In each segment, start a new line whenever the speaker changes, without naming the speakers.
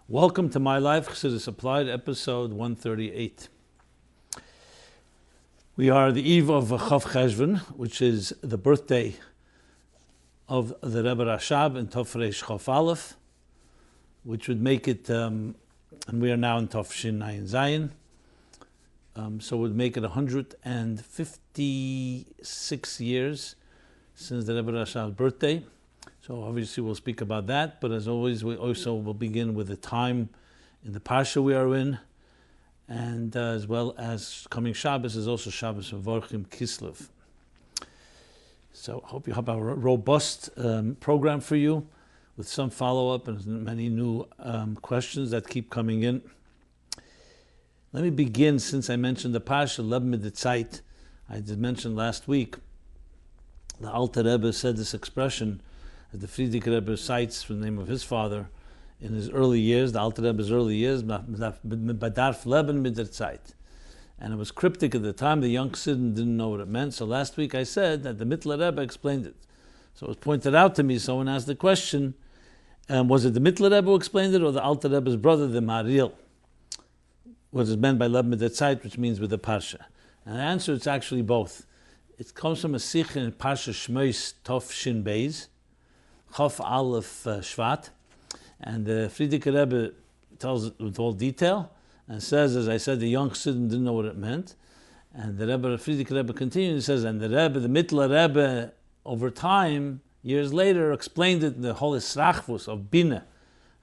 Welcome to MyLife, Chassidus Applied, episode 138. We are the eve of Chof Cheshvan, which is the birthday of the Rebbe Rashab in Tofresh Chof Aleph, which would make it, and we are now in Tofshin Nayin Zayin, so it would make it 156 years since the Rebbe Rashab's birthday. So obviously we'll speak about that, but as always we also will begin with the time in the Parsha we are in, and as well as coming Shabbos is also Shabbos Mevarchim Kislev. So I hope you have a robust program for you with some follow-up and many new questions that keep coming in. Let me begin, since I mentioned the Parsha, Leb mit der Zeit. I did mention last week, the Alter Rebbe said this expression, as the Frierdiker Rebbe cites from the name of his father, in his early years, the Alter Rebbe's early years, Badarf Leben mit der Zeit. And it was cryptic at the time, the young Chassidim didn't know what it meant, so last week I said that the Mittler Rebbe explained it. So it was pointed out to me, someone asked the question, was it the Mittler Rebbe who explained it, or the Alter Rebbe's brother, the Maril? What is meant by Leben mit der Zeit, which means with the Parsha. And the answer, it's actually both. It comes from a sicha in Parsha Shmois Tov Shin Beis, Chof Aleph Shvat, and the Frierdiker Rebbe tells it with all detail and says, as I said, the young Chassidim didn't know what it meant, and the Frierdiker Rebbe continues and says, and the Mittler Rebbe, over time, years later, explained it in the whole Israchvus of Bina.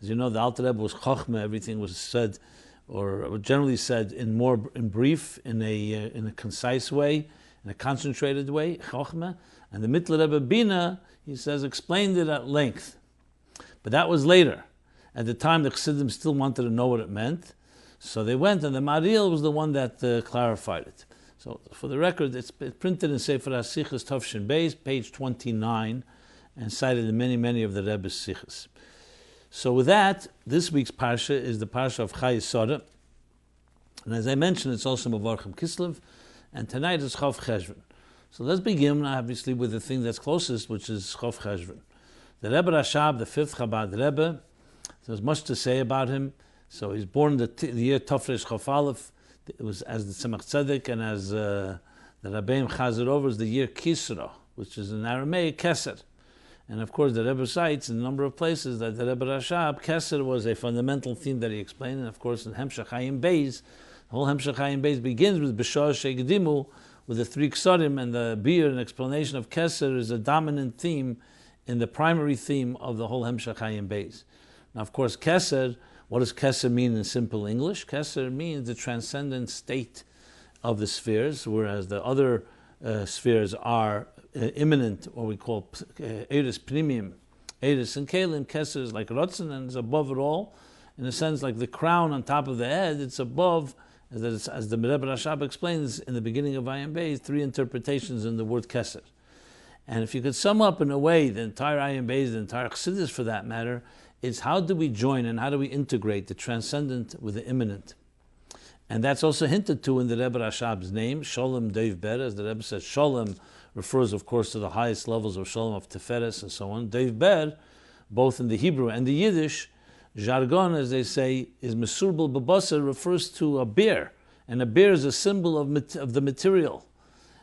As you know, the Alter Rebbe was Chochmah; everything was said, or generally said, in brief, in a concise way, in a concentrated way, Chochmah, and the Mittler Rebbe Bina, he says, explained it at length. But that was later. At the time, the Chassidim still wanted to know what it meant. So they went, and the Maril was the one that clarified it. So for the record, it's printed in Sefer HaSichas Tofshin Beis, page 29, and cited in many of the Rebbe's sichas. So with that, this week's Parsha is the Parsha of Chayei. And as I mentioned, it's also Mevarchim Kislev, and tonight is Chof Cheshvan. So let's begin, obviously, with the thing that's closest, which is Chof Cheshvan. The Rebbe Rashab, the fifth Chabad Rebbe, there's much to say about him. So he's born the year Tofresh Chof Aleph. It was as the Tzemach Tzedek, and as the Rabbeim Chazer over is the year Kisra, which is in Aramaic Keser. And of course, the Rebbe cites in a number of places that the Rebbe Rashab, Keser was a fundamental theme that he explained. And of course, in Hemshech Hayim Beis, the whole Hemshech Hayim Beis begins with B'shor Shegedimu, with the three Ksarim, and the beer and explanation of Keser is a dominant theme in the primary theme of the whole Hemshech Hayim Beis. Now, of course, Keser, what does Keser mean in simple English? Keser means the transcendent state of the spheres, whereas the other spheres are immanent, or we call Eris Pnimium. Eris and Kalim, Keser is like Rotzen, and is above it all. In a sense, like the crown on top of the head, it's above. As the Rebbe Rashab explains in the beginning of Ayam Beis, three interpretations in the word Keser. And if you could sum up in a way the entire Ayam Beis, the entire Chassidus for that matter, is how do we join and how do we integrate the transcendent with the immanent? And that's also hinted to in the Rebbe Rashab's name, Sholem Deiv Ber. As the Rebbe says, Sholem refers, of course, to the highest levels of Sholem, of Tiferes and so on. Deiv Ber, both in the Hebrew and the Yiddish, jargon, as they say, is Mesurbal Babasa, refers to a bear, and a bear is a symbol of the material.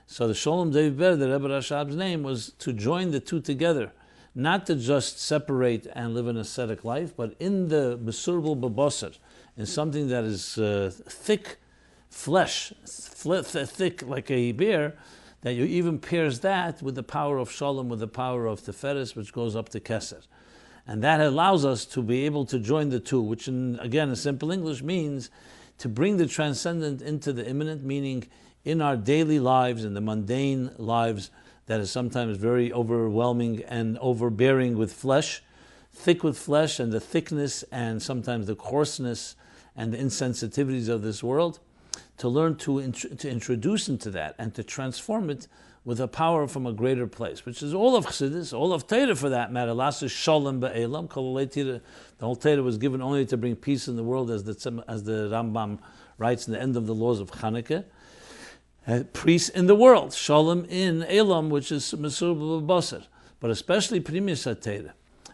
So the Sholem Deiv Ber, the Rebbe Rashab's name, was to join the two together, not to just separate and live an ascetic life, but in the Mesurbal Babasa, in something that is thick flesh, thick like a bear, that you even pairs that with the power of Sholem, with the power of Tiferes, which goes up to Keser. And that allows us to be able to join the two, which again, in simple English, means to bring the transcendent into the immanent, meaning in our daily lives, in the mundane lives that is sometimes very overwhelming and overbearing with flesh, thick with flesh and the thickness and sometimes the coarseness and the insensitivities of this world, to learn to introduce into that and to transform it with a power from a greater place, which is all of Chassidus, all of Torah for that matter. Lasu Shalom Be'elam. The whole Torah was given only to bring peace in the world, as the Rambam writes in the end of the laws of Chanukah. Peace in the world, Shalom in Elam, which is Mesur B'Basar. But especially Primis HaTorah,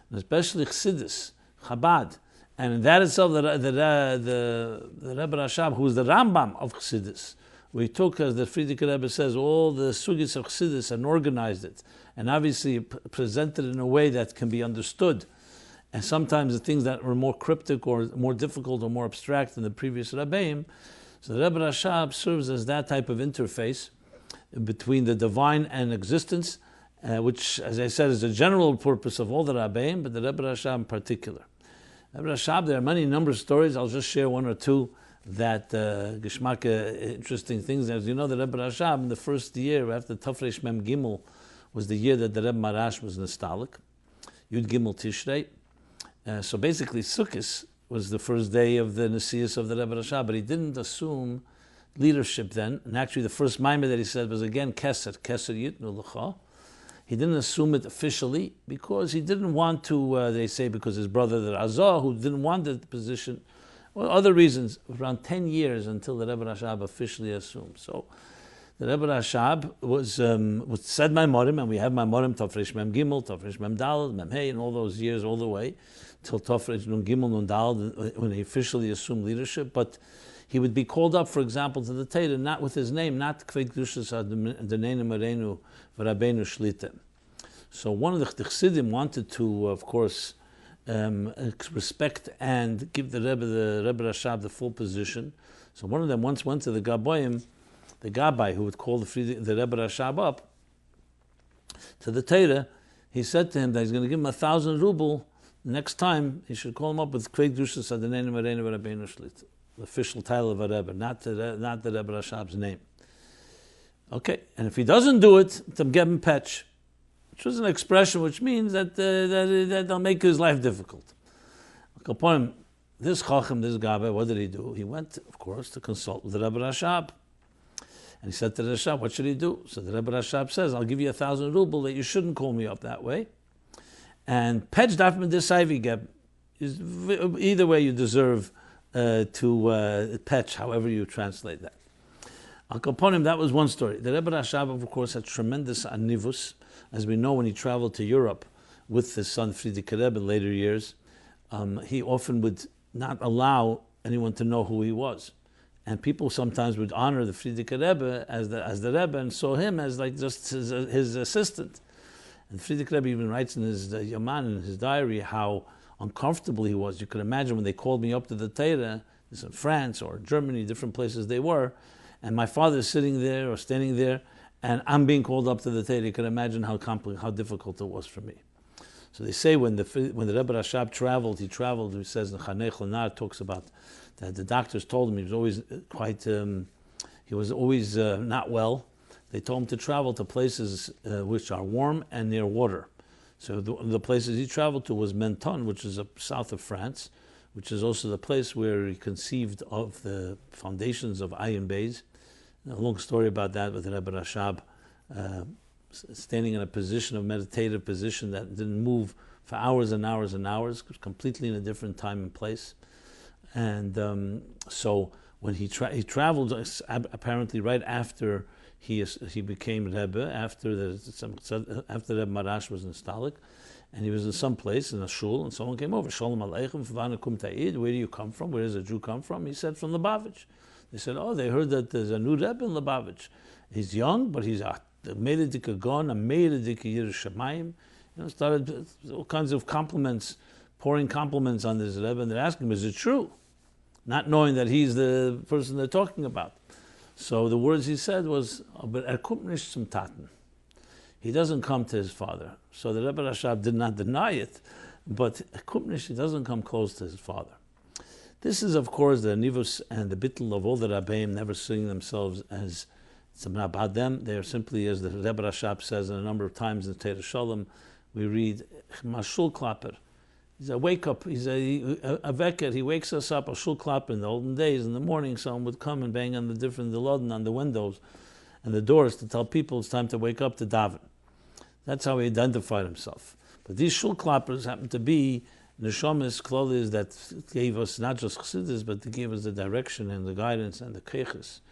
and especially Chassidus, Chabad, And that itself, the Rebbe Rashab, who is the Rambam of Chassidus, we took, as the Frierdiker Rebbe says, all the sugis of Chassidus and organized it, and obviously presented it in a way that can be understood. And sometimes the things that were more cryptic or more difficult or more abstract than the previous Rabbeim, so the Rebbe Rashab serves as that type of interface between the divine and existence, which, as I said, is the general purpose of all the Rabbeim, but the Rebbe Rashab in particular. Rebbe Rashab, there are many number of stories. I'll just share one or two that geschmack interesting things. As you know, the Rebbe Rashab in the first year after Tafresh Mem Gimel was the year that the Rebbe Marash was nostalgic, Yud Gimel Tishrei. So basically, Sukkot was the first day of the Nesius of the Rebbe Rashab, but he didn't assume leadership then. And actually, the first mimer that he said was again Keser Yitnu L'cha. He didn't assume it officially because he didn't want to, they say, because his brother, the Razah, who didn't want the position, or other reasons, around 10 years until the Rebbe Rashab officially assumed. So the Rebbe Rashab was said Maimorim, and we have Maimorim, Tafresh Mem Gimel, Tafresh Mem Daled, Mem Hey, and all those years, all the way, till Tafresh Nun Gimel, Nun Daled, when he officially assumed leadership. But he would be called up, for example, to the Torah, not with his name, not Kvei Kedushas Adonenu Marenu V'Rabbeinu Shlita. So one of the Chassidim wanted to, of course, respect and give the Rebbe Rashab the full position. So one of them once went to the Gabayim, the Gabbai, who would call the Rebbe Rashab up to the Torah. He said to him that he's going to give him 1,000 ruble. Next time, he should call him up with Kvei Kedushas Adonenu Marenu V'Rabbeinu Shlita, the official title of a Rebbe, not the Rebbe Rashab's name. Okay, and if he doesn't do it, to give him patch, which was an expression which means that they'll make his life difficult. Upon him, this Chacham, this Gabbai, what did he do? He went, of course, to consult with the Rebbe Rashab. And he said to the Rashab, what should he do? So the Rebbe Rashab says, I'll give you 1,000 ruble that you shouldn't call me up that way. And patch dafman desaivi geb. Either way you deserve to patch, however you translate that. Upon him, that was one story. The Rebbe Rashab, of course, had tremendous anivus. As we know, when he traveled to Europe with his son Frierdiker Rebbe in later years, he often would not allow anyone to know who he was. And people sometimes would honor the Frierdiker Rebbe as the Rebbe and saw him as like just his assistant. And Frierdiker Rebbe even writes in his Yaman, in his diary, how uncomfortable he was. You could imagine when they called me up to the Torah, this in France or Germany, different places they were, and my father is sitting there or standing there, and I'm being called up to the Torah. You can imagine how difficult it was for me. So they say when the Rebbe Rashab traveled, he says the Chanech Lenar talks about that the doctors told him he was always not well. They told him to travel to places which are warm and near water. So the places he traveled to was Menton, which is south of France, which is also the place where he conceived of the foundations of Ayin Beis. A long story about that with Rebbe Rashab standing in a position of meditative position that didn't move for hours and hours and hours, completely in a different time and place. And so when he traveled, apparently right after he became Rebbe, after Rebbe Marash was nostalgic, and he was in some place in a shul, and someone came over. Shalom Aleichem, Vanakum Ta'id. Where do you come from? Where does a Jew come from? He said, from Lubavitch. They said, oh, they heard that there's a new Rebbe in Lubavitch. He's young, but he's a Meiredik Gon, a Meiredik Yir Shamayim. Started all kinds of compliments, pouring compliments on this Rebbe, and they're asking him, is it true? Not knowing that he's the person they're talking about. So the words he said was, but Kumnish zum Taten. He doesn't come to his father. So the Rebbe Rashab did not deny it, but Kumnish, he doesn't come close to his father. This is, of course, the nivus and the bittul of all the Rabbeim, never seeing themselves as something about them. They are simply, as the Rebbe Rashab says a number of times in the Torah Shalom, we read, Mashul Klapper. He's a wake-up, he's a veker, he wakes us up, a shul klapper. In the olden days, in the morning, someone would come and bang on the lodin on the windows and the doors to tell people it's time to wake up to daven. That's how he identified himself. But these shul klappers happen to be neshamas, klolis that gave us not just Chassidus, but they gave us the direction and the guidance and the keiches.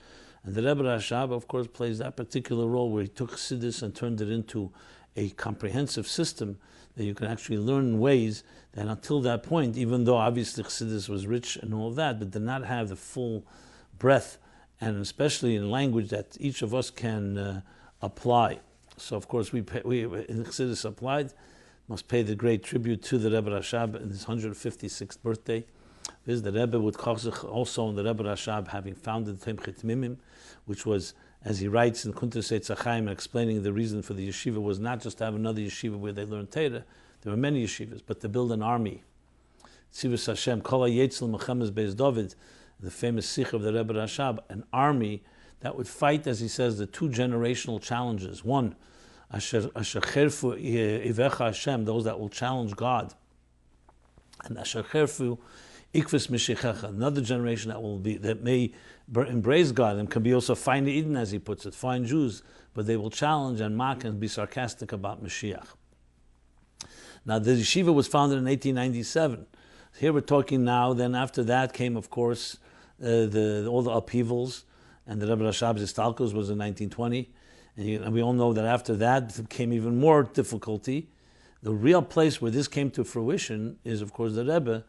And the Rebbe Rashab, of course, plays that particular role where he took Chassidus and turned it into a comprehensive system that you can actually learn in ways that until that point, even though obviously Chassidus was rich and all of that, but did not have the full breadth, and especially in language that each of us can apply. So of course we in Chassidus applied, must pay the great tribute to the Rebbe Rashab in his 156th birthday. This is the Rebbe with Chozer, also in the Rebbe Rashab having founded Temchet Mimim, which was, as he writes in Kunter Seitz Chaim, explaining the reason for the yeshiva was not just to have another yeshiva where they learn Torah. There were many yeshivas, but to build an army. Tzivus Hashem, Kol HaYetzel Mechemes Beis David, the famous sicha of the Rebbe Rashab, an army that would fight, as he says, the two generational challenges. One, Asher Cherfu Ivecha Hashem, those that will challenge God. And Asher Cherfu Ikvis Mishichecha, another generation that may embrace God and can be also fine Eden, as he puts it, fine Jews, but they will challenge and mock and be sarcastic about Mashiach. Now the yeshiva was founded in 1897. Here we're talking now. Then after that came, of course, all the upheavals, and the Rebbe Rashab's Istalkos was in 1920, and we all know that after that came even more difficulty. The real place where this came to fruition is, of course, the Rebbe.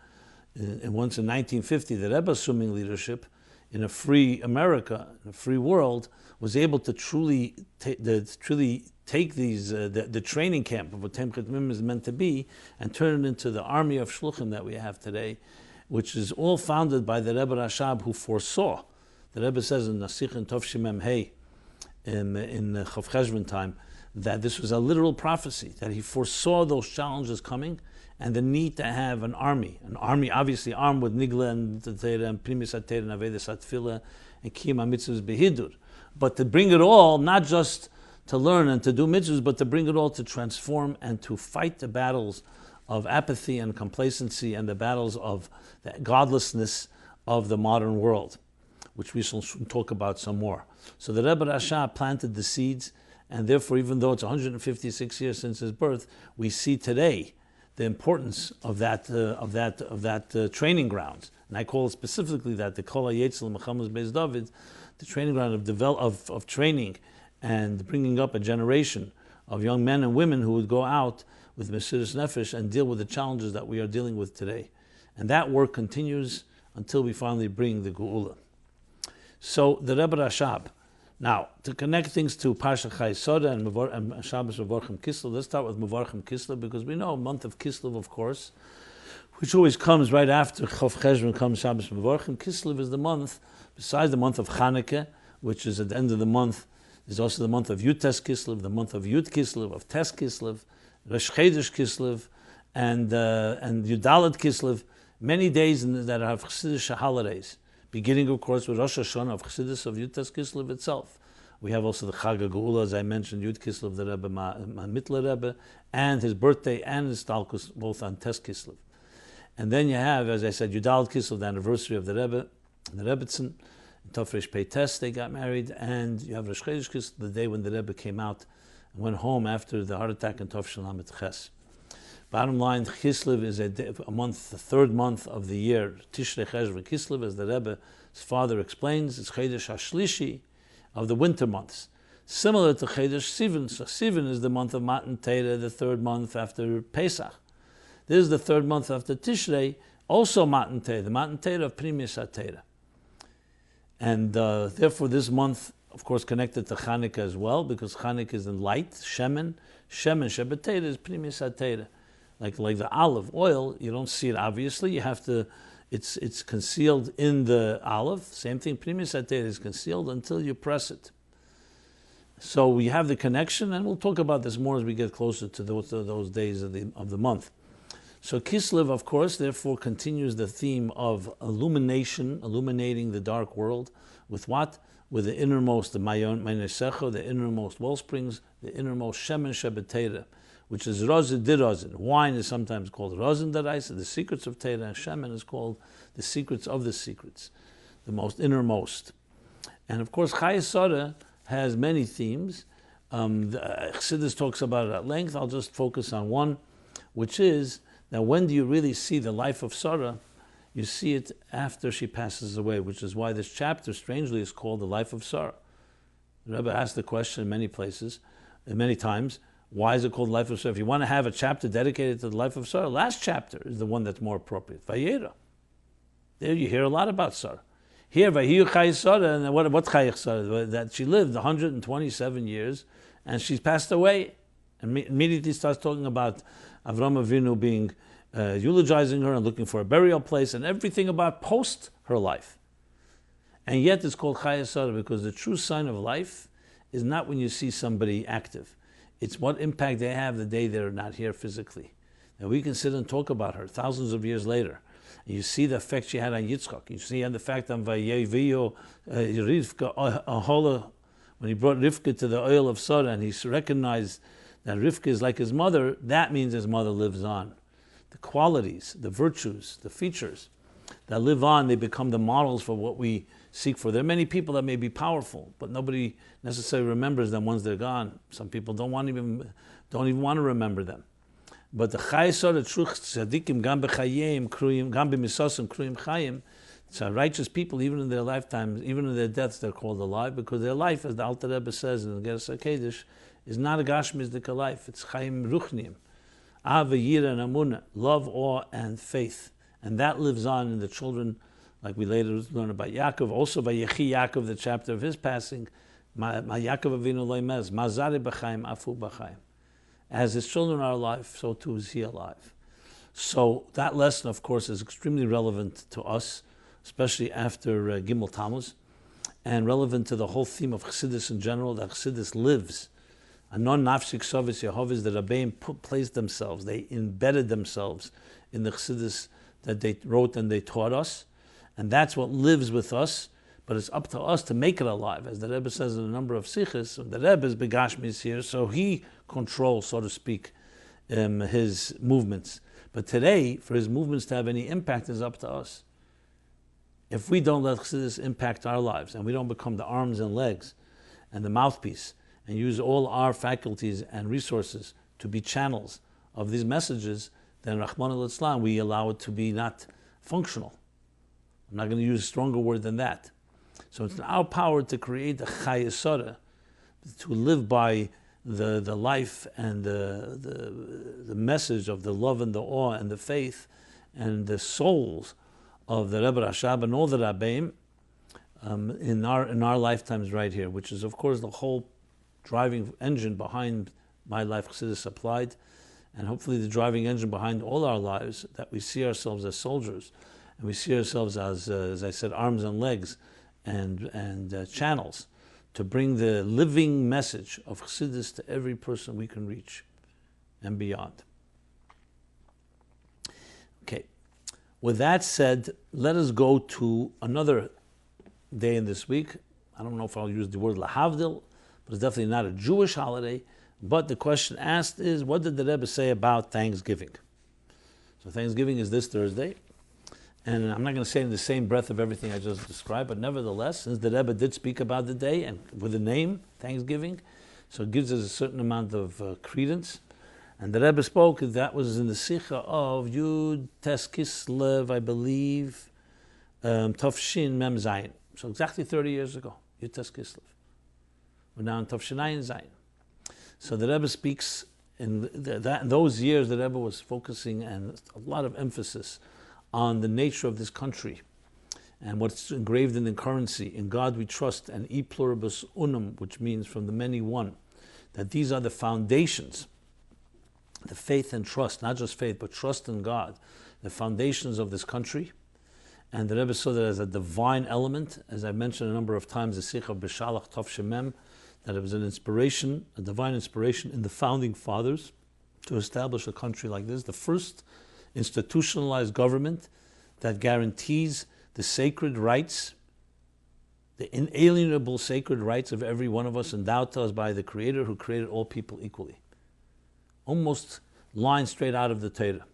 And once in 1950, the Rebbe, assuming leadership in a free America, in a free world, was able to truly take these the training camp of what Temchet Mim is meant to be, and turn it into the army of shluchim that we have today, which is all founded by the Rebbe Rashab, who foresaw. The Rebbe says in sicha in Chof Cheshvan in Chof Cheshvan time that this was a literal prophecy, that he foresaw those challenges coming, and the need to have an army obviously armed with nigla and Torah and primis Torah and avedas atfila and kiyum mitzvahs behidur, but to bring it all, not just to learn and to do mitzvahs, but to bring it all to transform and to fight the battles of apathy and complacency and the battles of the godlessness of the modern world, which we shall talk about some more. So the Rebbe Rashab planted the seeds, and therefore, even though it's 156 years since his birth, we see today the importance of that training ground, and I call it specifically that the Kol HaYetzel Mechemes Beis David, the training ground of training and bringing up a generation of young men and women who would go out with Mesiras Nefesh and deal with the challenges that we are dealing with today, and that work continues until we finally bring the Geula. So the Rebbe Rashab. Now, to connect things to Parsha Chayei and Shabbos Mevarchim Kislev, let's start with Mevarchim Kislev, because we know month of Kislev, of course, which always comes right after Chof Cheshvan comes Shabbos Mevarchim. Kislev is the month, besides the month of Chanukah, which is at the end of the month, there's also the month of Yutes Kislev, the month of Yud Kislev, of Tes Kislev, Rosh Chodesh Kislev, and Yudalet Kislev, many days that have Chassidic holidays. Beginning, of course, with Rosh Hashanah of Chassidus of Yud Kislev itself. We have also the Chag HaGeula, as I mentioned, Yud Kislev, the Rebbe, Mitler Rebbe, and his birthday and his Talkus, both on Tes Kislev. And then you have, as I said, Yudal Kislev, the anniversary of the Rebbe, and the Rebbetzin. In Tofresh Pei Tes, they got married, and you have Rosh Chodesh Kislev, the day when the Rebbe came out and went home after the heart attack in Tov Shalom Ches. Bottom line, Kislev is a month, the third month of the year. Tishrei Cheshvan Kislev, as the Rebbe's father explains, is Chodesh HaShlishi of the winter months. Similar to Chodesh Sivan. So Sivan is the month of Matan Torah, the third month after Pesach. This is the third month after Tishrei, also Matan Torah, the Matan Torah of Primis HaTorah. And therefore this month, of course, connected to Chanukah as well, because Chanukah is in light, Shemen. Shemen, Shabbat Torah is Primis HaTorah. Like the olive oil, you don't see it obviously. You have to, it's concealed in the olive. Same thing, Primis HaTorah is concealed until you press it. So we have the connection, and we'll talk about this more as we get closer to those days of the month. So Kislev, of course, therefore continues the theme of illuminating the dark world with what? With the innermost, the Mayon Secho, the innermost well springs, the innermost Shemen Shabbat Torah, which is Rozin Dirozin. Wine is sometimes called Rozin Daraisa, the secrets of Torah, and Shemen is called the secrets of the secrets, the most innermost. And of course, Chayei Sorah has many themes. Chassidus talks about it at length. I'll just focus on one, which is that when do you really see the life of Sarah? You see it after she passes away, which is why this chapter, strangely, is called the life of Sarah. The Rebbe asked the question in many places, many times, Why is it called Life of Sarah? If you want to have a chapter dedicated to the life of Sarah, last chapter is the one that's more appropriate. Vayera. There you hear a lot about Sarah. Here, Vayeishev Chayei Sarah, and what's Chayei Sarah? That she lived 127 years, and she's passed away. And immediately starts talking about Avram Avinu being eulogizing her and looking for a burial place and everything about post her life. And yet it's called Chayei Sarah because the true sign of life is not when you see somebody active. It's what impact they have the day they're not here physically. And we can sit and talk about her thousands of years later. And you see the effect she had on Yitzchak. You see on the fact on Vayeishev, Rivka, when he brought Rivka to the oil of Sarah and he recognized that Rivka is like his mother, that means his mother lives on. The qualities, the virtues, the features that live on, they become the models for what we seek for. There are many people that may be powerful, but nobody necessarily remembers them once they're gone. Some people don't even want to remember them. But the Chayei Sarah, the true Tzadikim, gam b'chayeim, gam b'misosim, kruyim chayim, so righteous people, even in their lifetimes, even in their deaths, they're called alive because their life, as the Alter Rebbe says in the Gersa Kedesh, is not a Gashmizdik life. It's Chaim Ruchniim. Ava, Yira, and Amunah. Love, awe, and faith. And that lives on in the children, like we later learn about Yaakov. Also by Yechi Yaakov, the chapter of his passing. Ma Yaakov Avinu loymez. Mazare b'chaim, afu b'chaim. As his children are alive, so too is he alive. So that lesson, of course, is extremely relevant to us, especially after Gimel Tammuz, and relevant to the whole theme of Chassidus in general, that Chassidus lives. A non-nafshik sovis Yehovah's, the Rebbeim placed themselves, they embedded themselves in the Chassidus that they wrote and they taught us, and that's what lives with us, but it's up to us to make it alive. As the Rebbe says in a number of sichas, the Rebbe is begashmis here, so he controls, so to speak, his movements. But today, for his movements to have any impact is up to us. If we don't let Chassidus impact our lives, and we don't become the arms and legs and the mouthpiece, and use all our faculties and resources to be channels of these messages, then Rahman al-Islam, we allow it to be not functional. I'm not going to use a stronger word than that. So it's in our power to create a Chayei Sarah, to live by the life and the message of the love and the awe and the faith and the souls of the Rebbe Rashab and all the Rabbeim in our lifetimes right here, which is of course the whole driving engine behind MyLife Chassidus Applied, and hopefully the driving engine behind all our lives, that we see ourselves as soldiers, and we see ourselves as I said, arms and legs, and channels to bring the living message of Chassidus to every person we can reach, and beyond. Okay, with that said, let us go to another day in this week. I don't know if I'll use the word lahavdil, but it's definitely not a Jewish holiday. But the question asked is, what did the Rebbe say about Thanksgiving? So Thanksgiving is this Thursday. And I'm not going to say in the same breath of everything I just described, but nevertheless, since the Rebbe did speak about the day, and with the name, Thanksgiving, so it gives us a certain amount of credence. And the Rebbe spoke, that was in the sicha of Yud Tes Kislev, I believe, Tov Mem Zayin. So exactly 30 years ago, Yud Tes Kislev. We're now in Tov Zayin. So the Rebbe speaks, in those years the Rebbe was focusing and a lot of emphasis on the nature of this country and what's engraved in the currency. In God we trust, and e pluribus unum, which means from the many one. That these are the foundations, the faith and trust, not just faith, but trust in God, the foundations of this country. And the Rebbe saw that as a divine element, as I mentioned a number of times, the sicha of B'Shalach Tov Shemem, that it was an inspiration, a divine inspiration in the founding fathers to establish a country like this, the first institutionalized government that guarantees the sacred rights, the inalienable sacred rights of every one of us, endowed to us by the Creator who created all people equally. Almost line straight out of the Torah.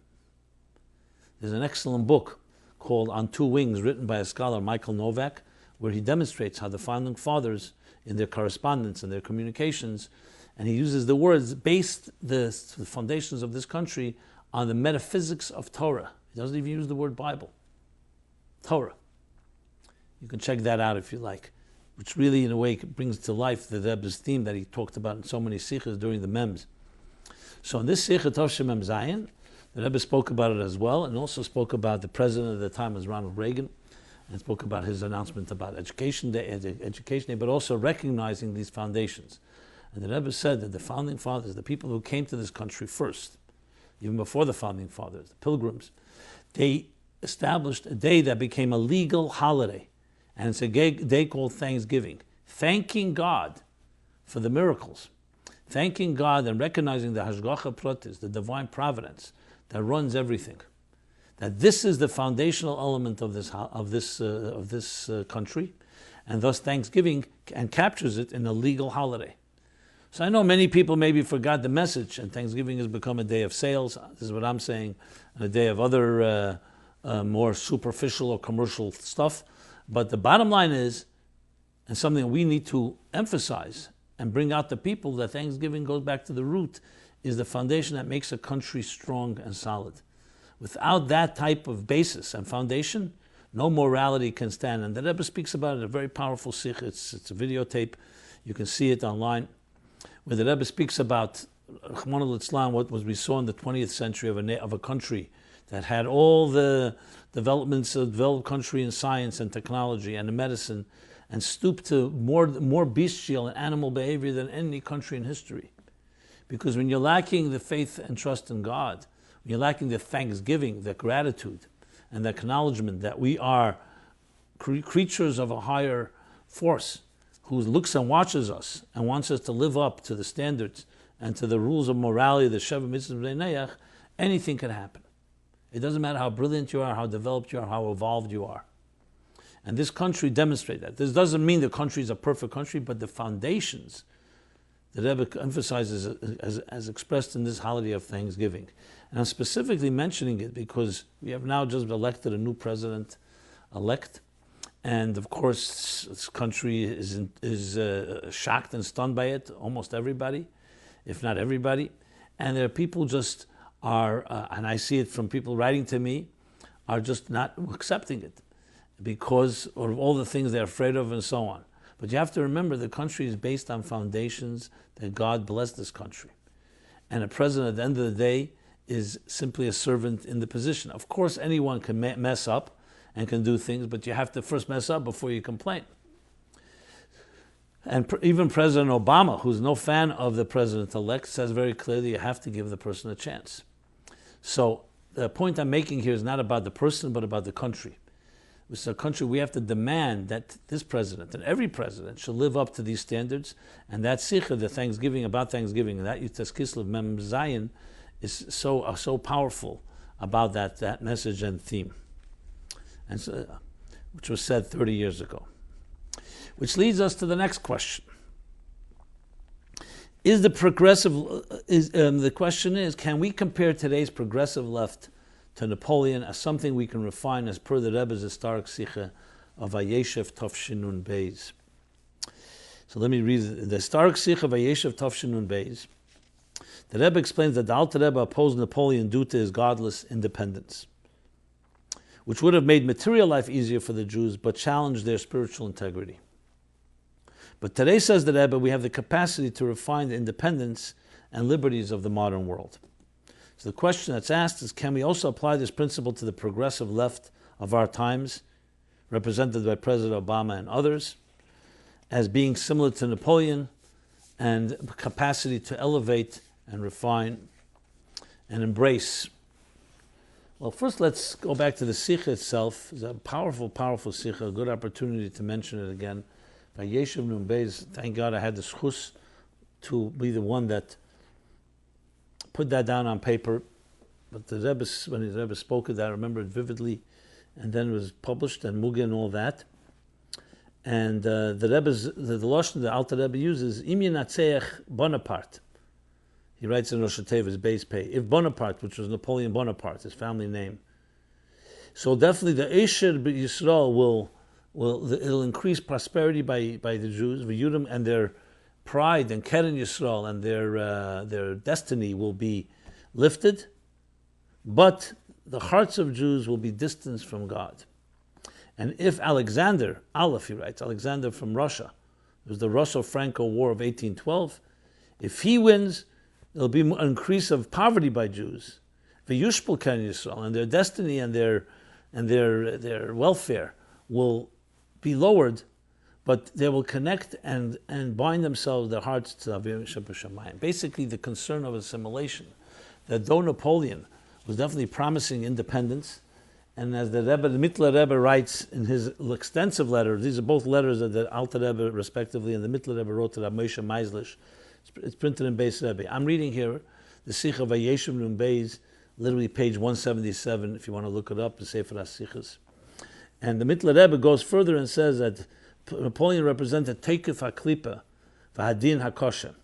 There's an excellent book called On Two Wings, written by a scholar, Michael Novak, where he demonstrates how the founding fathers, in their correspondence and their communications, and he uses the words, based the foundations of this country on the metaphysics of Torah. He doesn't even use the word Bible. Torah. You can check that out if you like, which really, in a way, brings to life the Rebbe's theme that he talked about in so many sichas during the mems. So in this sicha Chof Cheshvan Zayin, the Rebbe spoke about it as well, and also spoke about the president at the time was Ronald Reagan, and spoke about his announcement about Education Day, but also recognizing these foundations. And the Rebbe said that the founding fathers, the people who came to this country first, even before the founding fathers, the pilgrims, they established a day that became a legal holiday, and it's a day called Thanksgiving, thanking God for the miracles, thanking God and recognizing the Hashgacha Pratis, the divine providence that runs everything. That this is the foundational element of this country, and thus Thanksgiving and captures it in a legal holiday. So I know many people maybe forgot the message, and Thanksgiving has become a day of sales. This is what I'm saying, and a day of other more superficial or commercial stuff. But the bottom line is, and something we need to emphasize and bring out the people, that Thanksgiving goes back to the root, is the foundation that makes a country strong and solid. Without that type of basis and foundation, no morality can stand. And the Rebbe speaks about it, a very powerful sicha. It's a videotape. You can see it online, where the Rebbe speaks about Rahman al-Islam, what we saw in the 20th century of a country that had all the developments of developed country in science and technology and in medicine, and stooped to more bestial and animal behavior than any country in history. Because when you're lacking the faith and trust in God, when you're lacking the thanksgiving, the gratitude, and the acknowledgement that we are creatures of a higher force who looks and watches us and wants us to live up to the standards and to the rules of morality, the Sheva Mitzvah B'nai Neyach, anything can happen. It doesn't matter how brilliant you are, how developed you are, how evolved you are. And this country demonstrates that. This doesn't mean the country is a perfect country, but the foundations the Rebbe emphasizes as expressed in this holiday of Thanksgiving. And I'm specifically mentioning it because we have now just elected a new president-elect, and of course this country is shocked and stunned by it, almost everybody, if not everybody. And there are people just are, and I see it from people writing to me, are just not accepting it because of all the things they're afraid of and so on. But you have to remember the country is based on foundations that God blessed this country. And a president at the end of the day is simply a servant in the position. Of course, anyone can mess up and can do things, but you have to first mess up before you complain. And even President Obama, who's no fan of the president-elect, says very clearly you have to give the person a chance. So the point I'm making here is not about the person, but about the country. It's a country we have to demand that this president and every president should live up to these standards. And that sicha, the Thanksgiving, about Thanksgiving, and that Yutas Kislev Mem Zayin is so powerful about that message and theme, and so, which was said 30 years ago. Which leads us to the next question. The question is, can we compare today's progressive left to Napoleon as something we can refine as per the Rebbe's historic sicha of Vayeishev Tafshinun Beis? So let me read the historic sicha of Vayeishev Tafshinun Beis. The Rebbe explains that the Alter Rebbe opposed Napoleon due to his godless independence, which would have made material life easier for the Jews, but challenged their spiritual integrity. But today, says the Rebbe, we have the capacity to refine the independence and liberties of the modern world. So the question that's asked is, can we also apply this principle to the progressive left of our times, represented by President Obama and others, as being similar to Napoleon and capacity to elevate and refine and embrace? Well, first let's go back to the sicha itself. It's a powerful, powerful sicha, a good opportunity to mention it again. Vayeishev Nun Beis, thank God I had the schus to be the one that put that down on paper. But the Rebbe, when the Rebbe spoke of that, I remember it vividly, and then it was published and Muga and all that. And the Lashon the Alter Rebbe uses, Im Yenatzeach Bonaparte. He writes in Rosh Hashanah's base pay, if Bonaparte, which was Napoleon Bonaparte, his family name. So definitely the Yosher Yisrael it'll increase prosperity by the Jews, V'yudim, and their pride and Keren Yisrael and their destiny will be lifted, but the hearts of Jews will be distanced from God. And if Alexander, Aleph, he writes, Alexander from Russia, it was the Russo-Franco War of 1812, if he wins, There'll be an increase of poverty by Jews. V'yushpul ken Yisrael, and their destiny and their welfare will be lowered, but they will connect and bind themselves, their hearts to Vayeishev b'shamayim. Basically, the concern of assimilation, that though Napoleon was definitely promising independence, and as the Rebbe, the Mittler Rebbe writes in his extensive letter, these are both letters that the Alter Rebbe, respectively, and the Mittler Rebbe wrote to Rabbi Moshe Meislish. It's printed in Beis Rebbe. I'm reading here the sicha Vayeishev Nun Beis, literally page 177, if you want to look it up, the Sefer HaSichas. And the Mittler Rebbe goes further and says that Napoleon represented Teikef HaKlipa, V'Hadin HaKosher,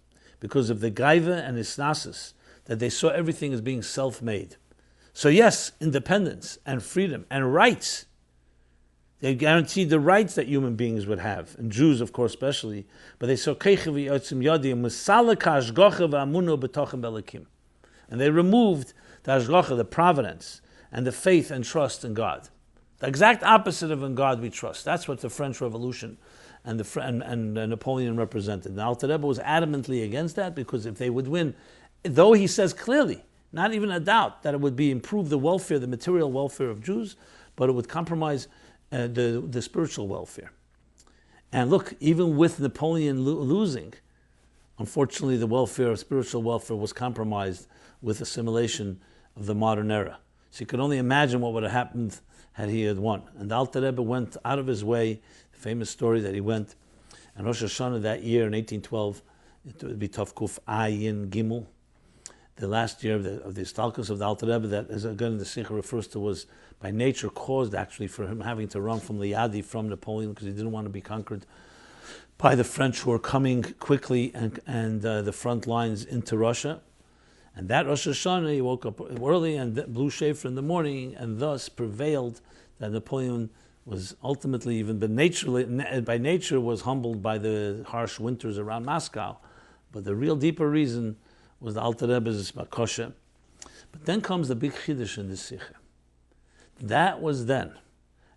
because of the Gaiva and Isnasis, that they saw everything as being self-made. So yes, independence and freedom and rights. They guaranteed the rights that human beings would have, and Jews, of course, especially. But they saw and they removed the hashgacha, the providence, and the faith and trust in God. The exact opposite of in God we trust. That's what the French Revolution and Napoleon represented. And Alter Rebbe was adamantly against that, because if they would win, though he says clearly, not even a doubt, that it would be improve the welfare, the material welfare of Jews, but it would compromise the spiritual welfare. And look, even with Napoleon losing, unfortunately the spiritual welfare was compromised with assimilation of the modern era. So you can only imagine what would have happened had he had won. And the Alter Rebbe went out of his way, the famous story that he went, and Rosh Hashanah that year in 1812, it would be Tov Kuf Ayin Gimel, the last year of the Istalkus of the Alter Rebbe, that, as again the sicha refers to, was by nature caused actually for him having to run from Liadi, from Napoleon, because he didn't want to be conquered by the French, who were coming quickly and the front lines into Russia. And that Rosh Hashanah, he woke up early and blew shofar in the morning, and thus prevailed that Napoleon was ultimately, even by nature, was humbled by the harsh winters around Moscow. But the real deeper reason was the Alter Rebbe's makosha. But then comes the big chiddush in this sicha. That was then.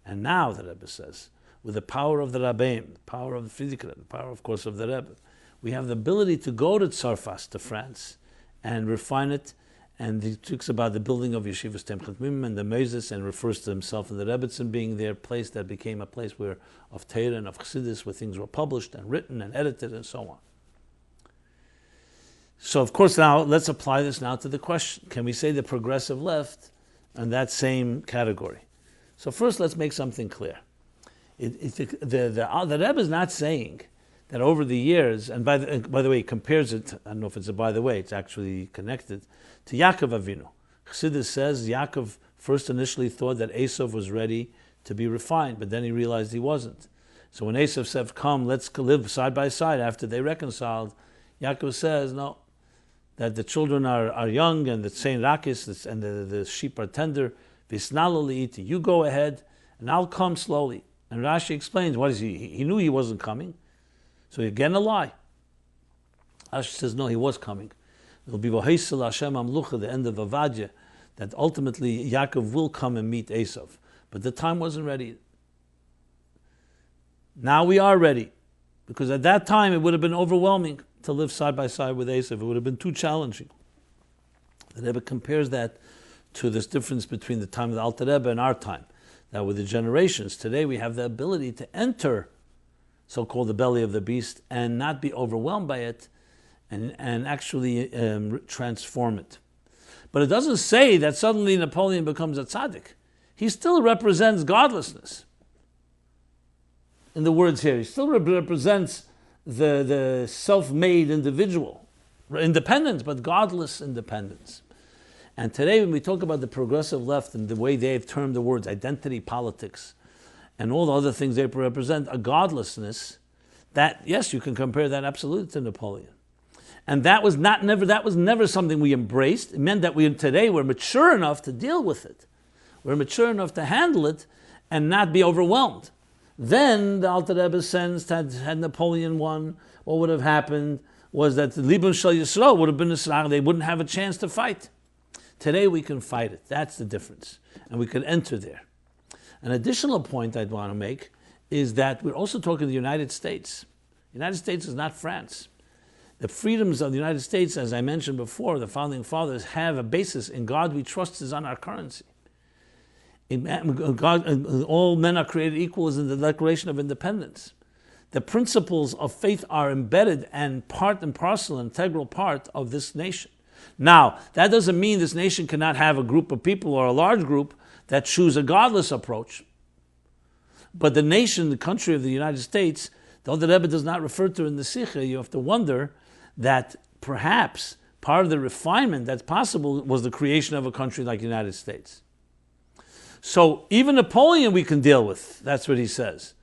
And now, the Rebbe says, with the power of the Rabbeim, the power of the Friedrich, the power, of course, of the Rebbe, we have the ability to go to Tzarfas, to France, and refine it. And he talks about the building of Yeshivas Temchat Mim and the Moses, and refers to himself and the Rebbetzin being their place that became a place where of Torah and of Chassidus, where things were published and written and edited and so on. So, of course, now let's apply this now to the question: can we say the progressive left in that same category? So, first, let's make something clear. The Rebbe is not saying that over the years, and by the way, he compares it. I don't know if it's a by the way; it's actually connected to Yaakov Avinu. Chassidus says Yaakov first initially thought that Esav was ready to be refined, but then he realized he wasn't. So when Esav said, "Come, let's live side by side," after they reconciled, Yaakov says, "No, that the children are young and the tzein rakis and the sheep are tender. Visnaloli, you go ahead, and I'll come slowly." And Rashi explains, what is he? He knew he wasn't coming, so again a lie. Rashi says, no, he was coming. It will be Vayeishev Hashem Amlucha, the end of Avadya, that ultimately Yaakov will come and meet Esav. But the time wasn't ready. Now we are ready, because at that time it would have been overwhelming to live side by side with Esav. It would have been too challenging. The Rebbe compares that to this difference between the time of the Alter Rebbe and our time. That with the generations, today we have the ability to enter so-called the belly of the beast and not be overwhelmed by it, and actually transform it. But it doesn't say that suddenly Napoleon becomes a tzaddik. He still represents godlessness. In the words here, he still represents the self-made individual, independence, but godless independence. And today when we talk about the progressive left and the way they've termed the words identity politics and all the other things they represent, a godlessness, that, yes, you can compare that absolutely to Napoleon. And that was never something we embraced. It meant that today we're mature enough to deal with it. We're mature enough to handle it and not be overwhelmed. Then the Alter Rebbe sensed, had Napoleon won, what would have happened was that the Libun Shel Yisrael would have been Israel. They wouldn't have a chance to fight. Today we can fight it. That's the difference. And we can enter there. An additional point I'd want to make is that we're also talking the United States. The United States is not France. The freedoms of the United States, as I mentioned before, the Founding Fathers have a basis in God we trust is on our currency. All men are created equal is in the Declaration of Independence. The principles of faith are embedded and part and parcel, an integral part of this nation. Now, that doesn't mean this nation cannot have a group of people or a large group that choose a godless approach. But the nation, the country of the United States, though the Rebbe does not refer to in the sicha, you have to wonder that perhaps part of the refinement that's possible was the creation of a country like the United States. So even Napoleon we can deal with, that's what he says.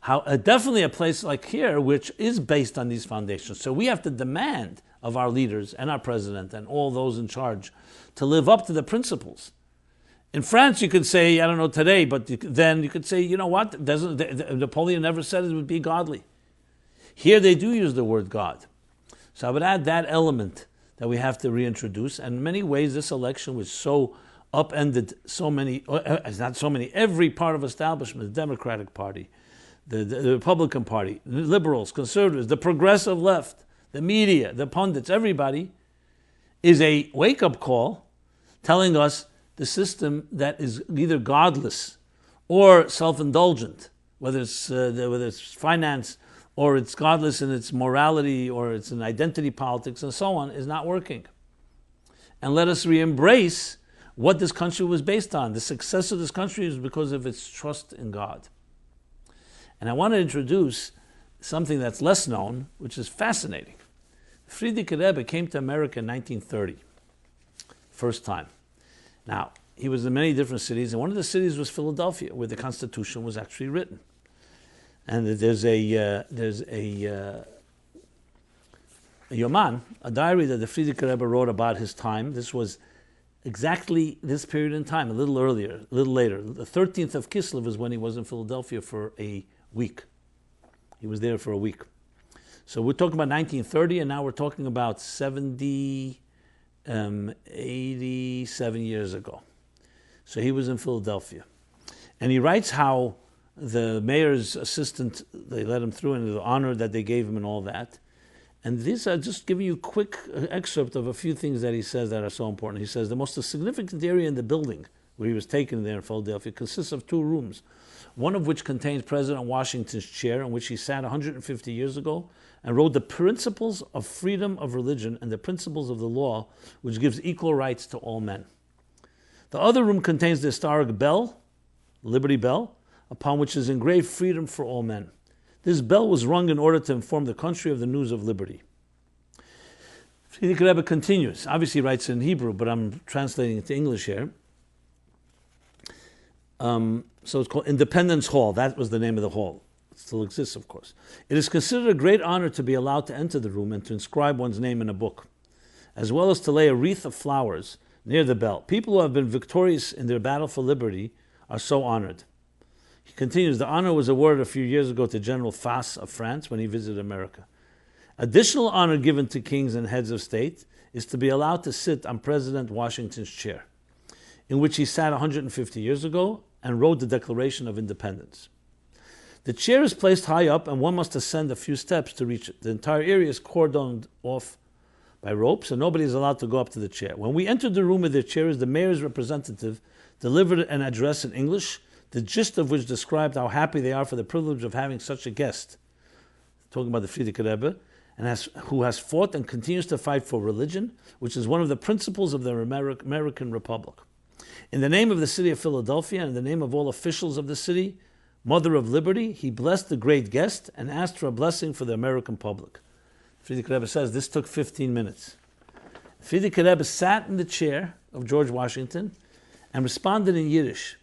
Definitely a place like here which is based on these foundations. So we have to demand of our leaders and our president and all those in charge to live up to the principles. In France you could say, I don't know today, but then you could say, you know what, Napoleon never said it would be godly. Here they do use the word God. So I would add that element that we have to reintroduce. And in many ways this election was so upended every part of establishment, the Democratic Party, the Republican Party, the liberals, conservatives, the progressive left, the media, the pundits, everybody, is a wake-up call telling us the system that is either godless or self-indulgent, whether it's finance or it's godless in its morality or it's in identity politics and so on, is not working. And let us re-embrace what this country was based on. The success of this country is because of its trust in God. And I want to introduce something that's less known, which is fascinating. Friedrich Rebbe came to America in 1930, first time. Now, he was in many different cities, and one of the cities was Philadelphia, where the Constitution was actually written. And there's a Yoman, a diary that the Friedrich Rebbe wrote about his time. This was exactly this period in time, a little earlier, a little later. The 13th of Kislev is when he was in Philadelphia for a week. He was there for a week. So we're talking about 1930, and now we're talking about 87 years ago. So he was in Philadelphia. And he writes how the mayor's assistant, they let him through, and the honor that they gave him and all that. And these are just giving you a quick excerpt of a few things that he says that are so important. He says, the most significant area in the building where he was taken there in Philadelphia consists of 2 rooms, one of which contains President Washington's chair in which he sat 150 years ago and wrote the principles of freedom of religion and the principles of the law, which gives equal rights to all men. The other room contains the historic bell, Liberty Bell, upon which is engraved freedom for all men. This bell was rung in order to inform the country of the news of liberty. Friedrich Rebbe continues. Obviously he writes in Hebrew, but I'm translating it to English here. So it's called Independence Hall. That was the name of the hall. It still exists, of course. It is considered a great honor to be allowed to enter the room and to inscribe one's name in a book, as well as to lay a wreath of flowers near the bell. People who have been victorious in their battle for liberty are so honored. He continues, the honor was awarded a few years ago to General Fass of France when he visited America. Additional honor given to kings and heads of state is to be allowed to sit on President Washington's chair, in which he sat 150 years ago and wrote the Declaration of Independence. The chair is placed high up and one must ascend a few steps to reach it. The entire area is cordoned off by ropes and nobody is allowed to go up to the chair. When we entered the room where the chair is, the mayor's representative delivered an address in English, the gist of which described how happy they are for the privilege of having such a guest, talking about the Friedrich Rebbe, and who has fought and continues to fight for religion, which is one of the principles of the American Republic. In the name of the city of Philadelphia and in the name of all officials of the city, Mother of Liberty, he blessed the great guest and asked for a blessing for the American public. Friedrich Rebbe says this took 15 minutes. Friedrich Rebbe sat in the chair of George Washington and responded in Yiddish.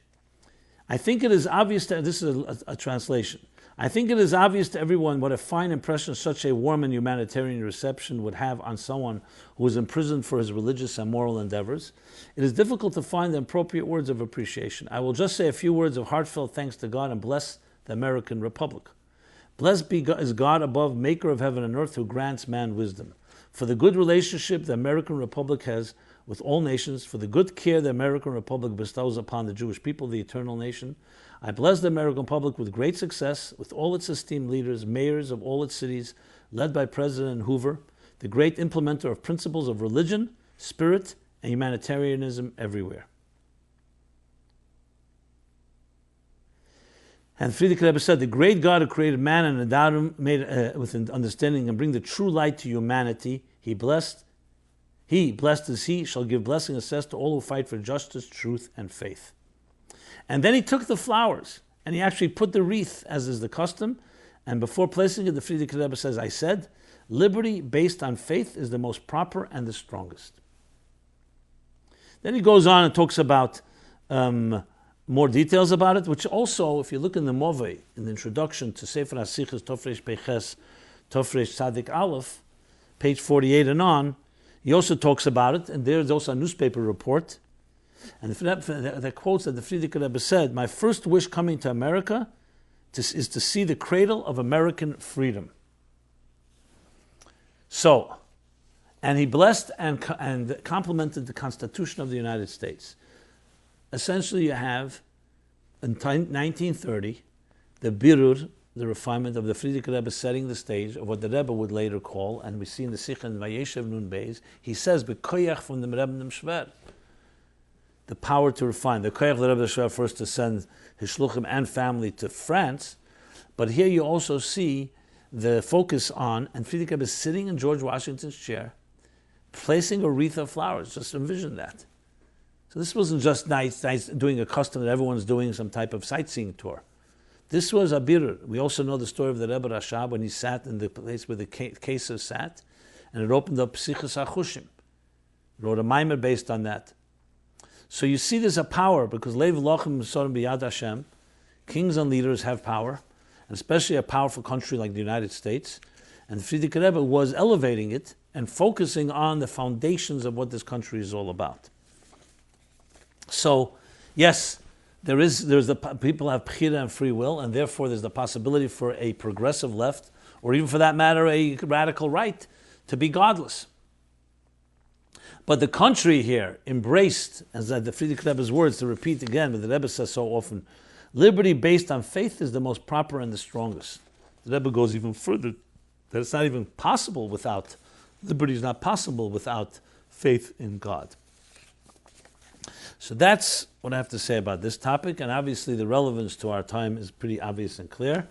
I think it is obvious that this is a translation. I think it is obvious to everyone what a fine impression such a warm and humanitarian reception would have on someone who is imprisoned for his religious and moral endeavors. It is difficult to find the appropriate words of appreciation. I will just say a few words of heartfelt thanks to God and bless the American Republic. Blessed is God above, maker of heaven and earth, who grants man wisdom. For the good relationship the American Republic has with all nations, for the good care the American Republic bestows upon the Jewish people, the eternal nation, I bless the American public with great success, with all its esteemed leaders, mayors of all its cities, led by President Hoover, the great implementer of principles of religion, spirit, and humanitarianism everywhere. And Friedrich Rebbe said, the great God who created man and endowed him with understanding and bring the true light to humanity, blessed as he, shall give blessing and success to all who fight for justice, truth, and faith. And then he took the flowers, and he actually put the wreath, as is the custom, and before placing it, the Friedrich Rebbe says, I said, liberty based on faith is the most proper and the strongest. Then he goes on and talks about more details about it, which also, if you look in the Movei, in the introduction to Sefer HaSichas, Tofresh Peches, Tofresh Tzadik Aleph, page 48 and on, he also talks about it, and there's also a newspaper report, and the quotes that the Friedrich Rebbe said, my first wish coming to America is to see the cradle of American freedom. So, and he blessed and complimented the Constitution of the United States. Essentially, you have, in 1930, the birur, the refinement of the Friedrich Rebbe setting the stage of what the Rebbe would later call, and we see in the sicha in Vayeishev Nun Beis, he says, B'koyach from the Rebbe Shver, the power to refine. The koyach the Rebbe Shver first to send his shluchim and family to France, but here you also see the focus on, and Friedrich Rebbe sitting in George Washington's chair, placing a wreath of flowers. Just envision that. So this wasn't just nice doing a custom that everyone's doing, some type of sightseeing tour. This was a birur. We also know the story of the Rebbe Rashab when he sat in the place where the Kesef sat, and it opened up Psichas HaChushim. Wrote a mimer based on that. So you see there's a power, because Lev Lochem Sorim B'Yad Hashem, kings and leaders have power, and especially a powerful country like the United States. And Friedrich Rebbe was elevating it and focusing on the foundations of what this country is all about. So, yes, there's the people have bechira and free will, and therefore there's the possibility for a progressive left, or even for that matter, a radical right, to be godless. But the country here embraced, as the Friedrich Rebbe's words, to repeat again, but the Rebbe says so often, liberty based on faith is the most proper and the strongest. The Rebbe goes even further, that it's not even possible without, liberty is not possible without faith in God. So that's what I have to say about this topic, and obviously the relevance to our time is pretty obvious and clear,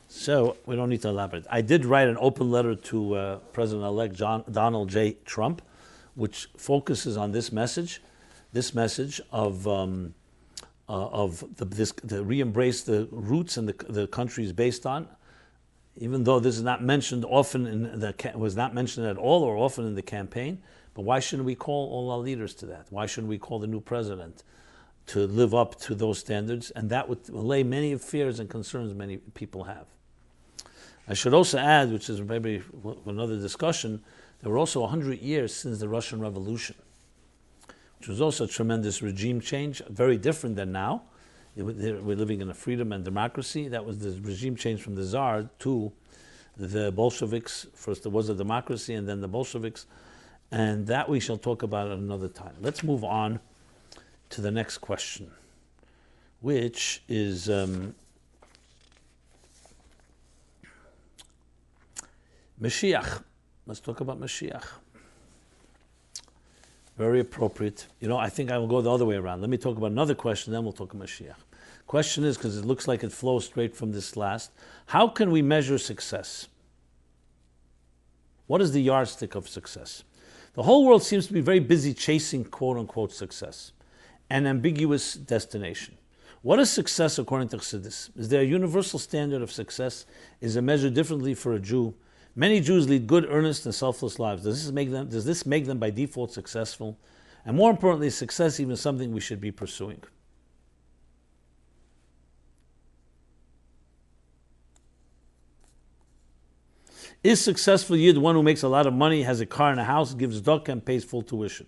so we don't need to elaborate. I did write an open letter to President-elect Donald J. Trump, which focuses on this message of the re-embrace the roots and the country is based on, even though this is not mentioned often was not mentioned at all or often in the campaign. But why shouldn't we call all our leaders to that? Why shouldn't we call the new president to live up to those standards? And that would allay many fears and concerns many people have. I should also add, which is maybe another discussion, there were also 100 years since the Russian Revolution, which was also a tremendous regime change, very different than now. We're living in a freedom and democracy. That was the regime change from the Tsar to the Bolsheviks. First there was a democracy and then the Bolsheviks. And that we shall talk about at another time. Let's move on to the next question, which is Mashiach. Let's talk about Mashiach. Very appropriate. I think I will go the other way around. Let me talk about another question, then we'll talk about Mashiach. Question is, because it looks like it flows straight from this last, how can we measure success? What is the yardstick of success? The whole world seems to be very busy chasing quote-unquote success, an ambiguous destination. What is success according to Chassidus? Is there a universal standard of success? Is it measured differently for a Jew? Many Jews lead good, earnest, and selfless lives. Does this make them by default successful? And more importantly, is success even something we should be pursuing? Is successful Yid one who makes a lot of money, has a car and a house, gives tzedakah, and pays full tuition?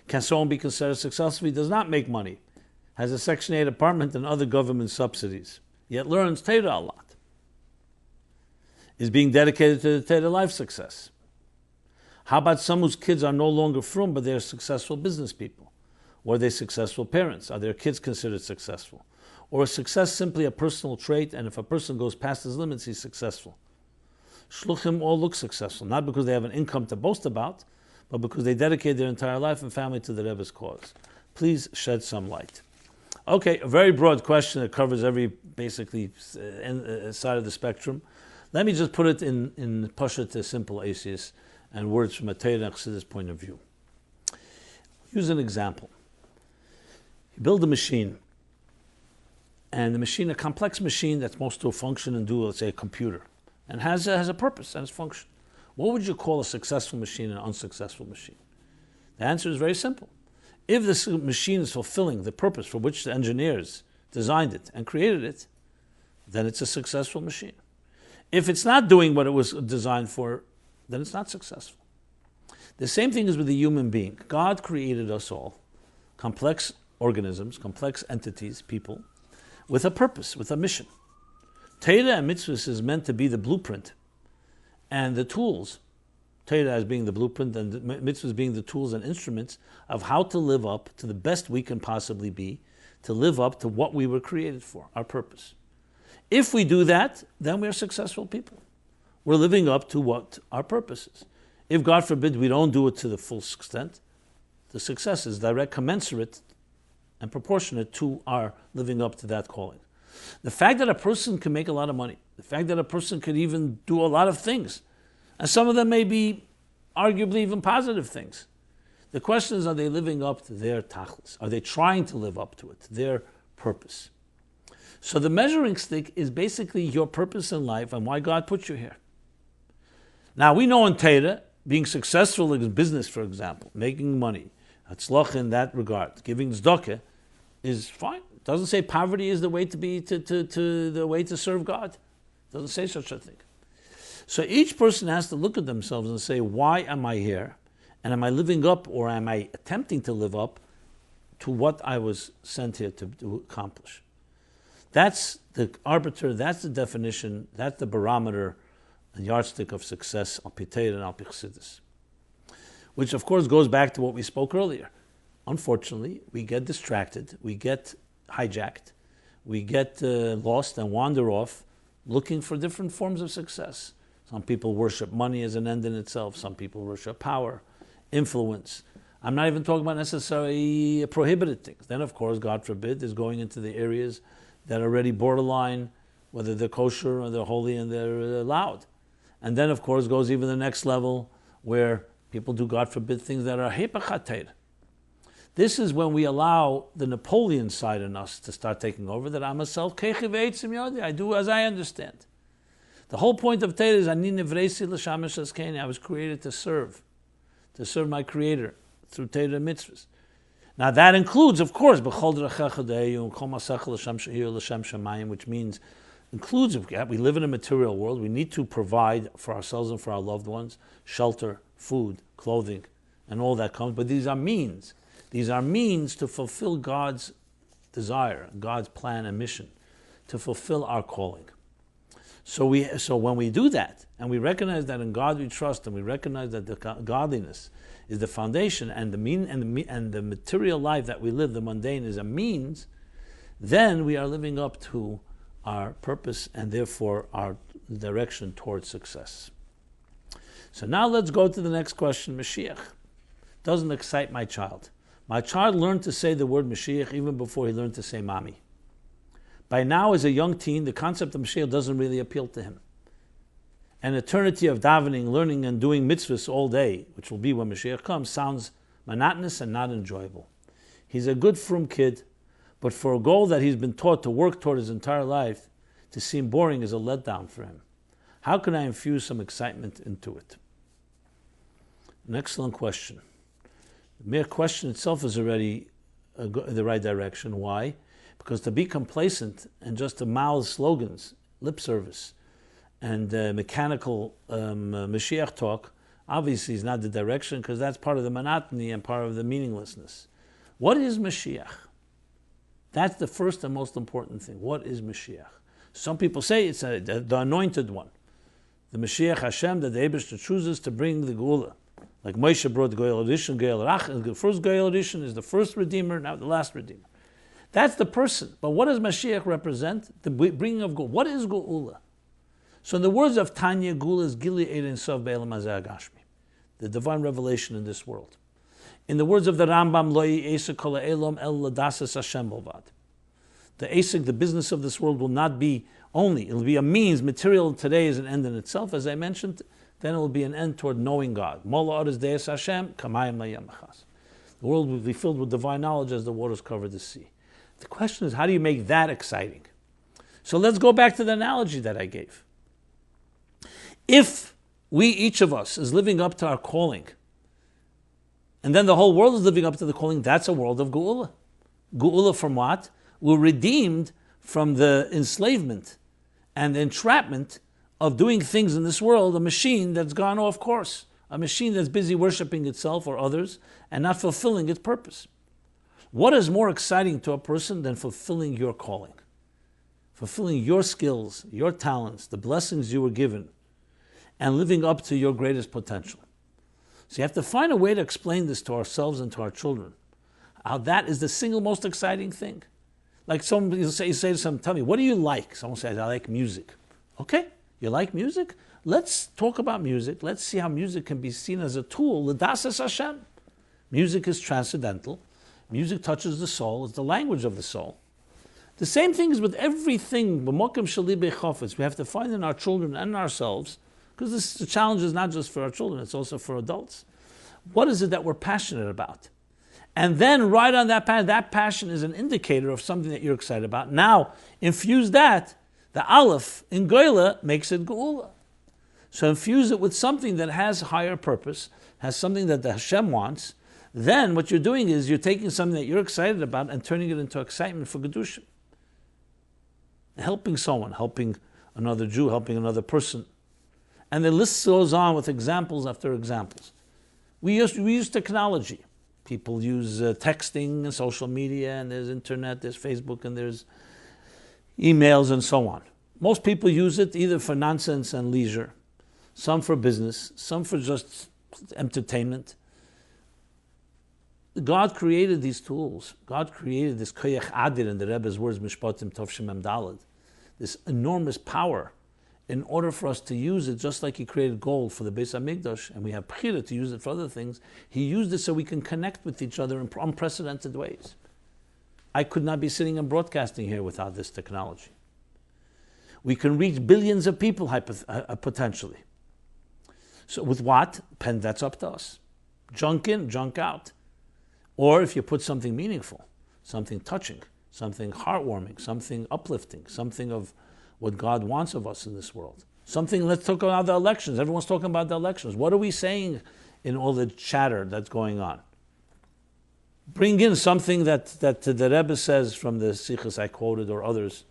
Can someone be considered successful if he does not make money, has a Section 8 apartment and other government subsidies, yet learns Torah a lot? Is being dedicated to the Torah life success? How about some whose kids are no longer frum, but they are successful business people? Or are they successful parents? Are their kids considered successful? Or is success simply a personal trait, and if a person goes past his limits, he's successful? Shluchim all look successful, not because they have an income to boast about, but because they dedicate their entire life and family to the Rebbe's cause. Please shed some light. Okay, a very broad question that covers every basically side of the spectrum. Let me just put it in Pashat, simple Asius, and words from a Torah and Chassidus point of view. Use an example. You build a machine, and the machine, a complex machine that's supposed to function and do, let's say, a computer, and has a purpose and its function. What would you call a successful machine and an unsuccessful machine? The answer is very simple. If this machine is fulfilling the purpose for which the engineers designed it and created it, then it's a successful machine. If it's not doing what it was designed for, then it's not successful. The same thing is with the human being. God created us all, complex organisms, complex entities, people, with a purpose, with a mission. Torah and mitzvahs is meant to be the blueprint and the tools, Torah as being the blueprint and the mitzvahs being the tools and instruments of how to live up to the best we can possibly be, to live up to what we were created for, our purpose. If we do that, then we are successful people. We're living up to what our purpose is. If, God forbid, we don't do it to the full extent, the success is direct commensurate and proportionate to our living up to that calling. The fact that a person can make a lot of money, the fact that a person could even do a lot of things, and some of them may be arguably even positive things. The question is, are they living up to their tachlis? Are they trying to live up to it, their purpose? So the measuring stick is basically your purpose in life and why God put you here. Now we know in Torah, being successful in business, for example, making money, hatzlach in that regard, giving tzedakah, is fine. It doesn't say poverty is the way to be to the way to serve God. It doesn't say such a thing. So each person has to look at themselves and say, why am I here? And am I living up or am I attempting to live up to what I was sent here to accomplish? That's the arbiter, that's the definition, that's the barometer and yardstick of success al pi Torah and al pi Chassidus. Which of course goes back to what we spoke earlier. Unfortunately, we get distracted, we get hijacked, we get lost and wander off looking for different forms of success. Some people worship money as an end in itself. Some people worship power, influence. I'm not even talking about necessarily prohibited things. Then, of course, God forbid, is going into the areas that are already borderline, whether they're kosher or they're holy and they're allowed. And then, of course, goes even the next level where people do, God forbid, things that are hepachat. This is when we allow the Napoleon side in us to start taking over, that I'm a self-kechiv, I do as I understand. The whole point of Torah is I was created to serve my Creator through Torah and mitzvahs. Now that includes, of course, which means we live in a material world. We need to provide for ourselves and for our loved ones shelter, food, clothing, and all that comes. But these are means. These are means to fulfill God's desire, God's plan and mission, to fulfill our calling. So when we do that, and we recognize that in God we trust, and we recognize that the godliness is the foundation, and the material life that we live, the mundane, is a means, then we are living up to our purpose and therefore our direction towards success. So now let's go to the next question. Mashiach doesn't excite my child. My child learned to say the word Mashiach even before he learned to say Mami. By now, as a young teen, the concept of Mashiach doesn't really appeal to him. An eternity of davening, learning, and doing mitzvahs all day, which will be when Mashiach comes, sounds monotonous and not enjoyable. He's a good, frum kid, but for a goal that he's been taught to work toward his entire life, to seem boring is a letdown for him. How can I infuse some excitement into it? An excellent question. The mere question itself is already the right direction. Why? Because to be complacent and just to mouth slogans, lip service, and mechanical Mashiach talk, obviously is not the direction, because that's part of the monotony and part of the meaninglessness. What is Mashiach? That's the first and most important thing. What is Mashiach? Some people say it's the anointed one. The Mashiach Hashem that the Eibishter chooses to bring the Geula. Like Moshe brought the Goyal Rishon, Goyal Rach. The first Goyal Rishon is the first Redeemer, now the last Redeemer. That's the person. But what does Mashiach represent? The bringing of Geula. What is Geula? So in the words of Tanya, Gula is Gili Ein Sof Be'elam Hazeh Hagashmi, the divine revelation in this world. In the words of the Rambam, Lo Yisek Kol Ha'elam El L'Dasas Hashem Bolvad. The Asik, the business of this world, will not be only, it will be a means. Material today is an end in itself, as I mentioned. Then it will be an end toward knowing God. Mola Oris Deis Hashem, Kamayim Layam Achas. The world will be filled with divine knowledge as the waters cover the sea. The question is, how do you make that exciting? So let's go back to the analogy that I gave. If we, each of us, is living up to our calling, and then the whole world is living up to the calling, that's a world of Geula. Geula from what? We're redeemed from the enslavement and the entrapment of doing things in this world, a machine that's gone off course, a machine that's busy worshiping itself or others and not fulfilling its purpose. What is more exciting to a person than fulfilling your calling? Fulfilling your skills, your talents, the blessings you were given, and living up to your greatest potential. So you have to find a way to explain this to ourselves and to our children, how that is the single most exciting thing. Like you say to someone, tell me, what do you like? Someone says, I like music. Okay, you like music? Let's talk about music. Let's see how music can be seen as a tool. L'dasas Hashem. Music is transcendental. Music touches the soul. It's the language of the soul. The same thing is with everything. We have to find in our children and ourselves, because the challenge is not just for our children, it's also for adults. What is it that we're passionate about? And then right on that passion is an indicator of something that you're excited about. Now, infuse that. The Aleph in Goyla makes it Geula. So infuse it with something that has higher purpose, has something that the Hashem wants. Then what you're doing is you're taking something that you're excited about and turning it into excitement for Kedusha. Helping someone, helping another Jew, helping another person. And the list goes on with examples after examples. We use technology. People use texting and social media, and there's internet, there's Facebook, and there's emails and so on. Most people use it either for nonsense and leisure, some for business, some for just entertainment. God created these tools. God created this koyach adir, in the Rebbe's words, Mishpatim Tov Shemem Daled, this enormous power, in order for us to use it, just like He created gold for the Beis HaMikdash, and we have bechira to use it for other things. He used it so we can connect with each other in unprecedented ways. I could not be sitting and broadcasting here without this technology. We can reach billions of people potentially. So with what? That's up to us. Junk in, junk out. Or if you put something meaningful, something touching, something heartwarming, something uplifting, something of what God wants of us in this world. Something, let's talk about the elections. Everyone's talking about the elections. What are we saying in all the chatter that's going on? Bring in something that the Rebbe says from the sichas I quoted or others.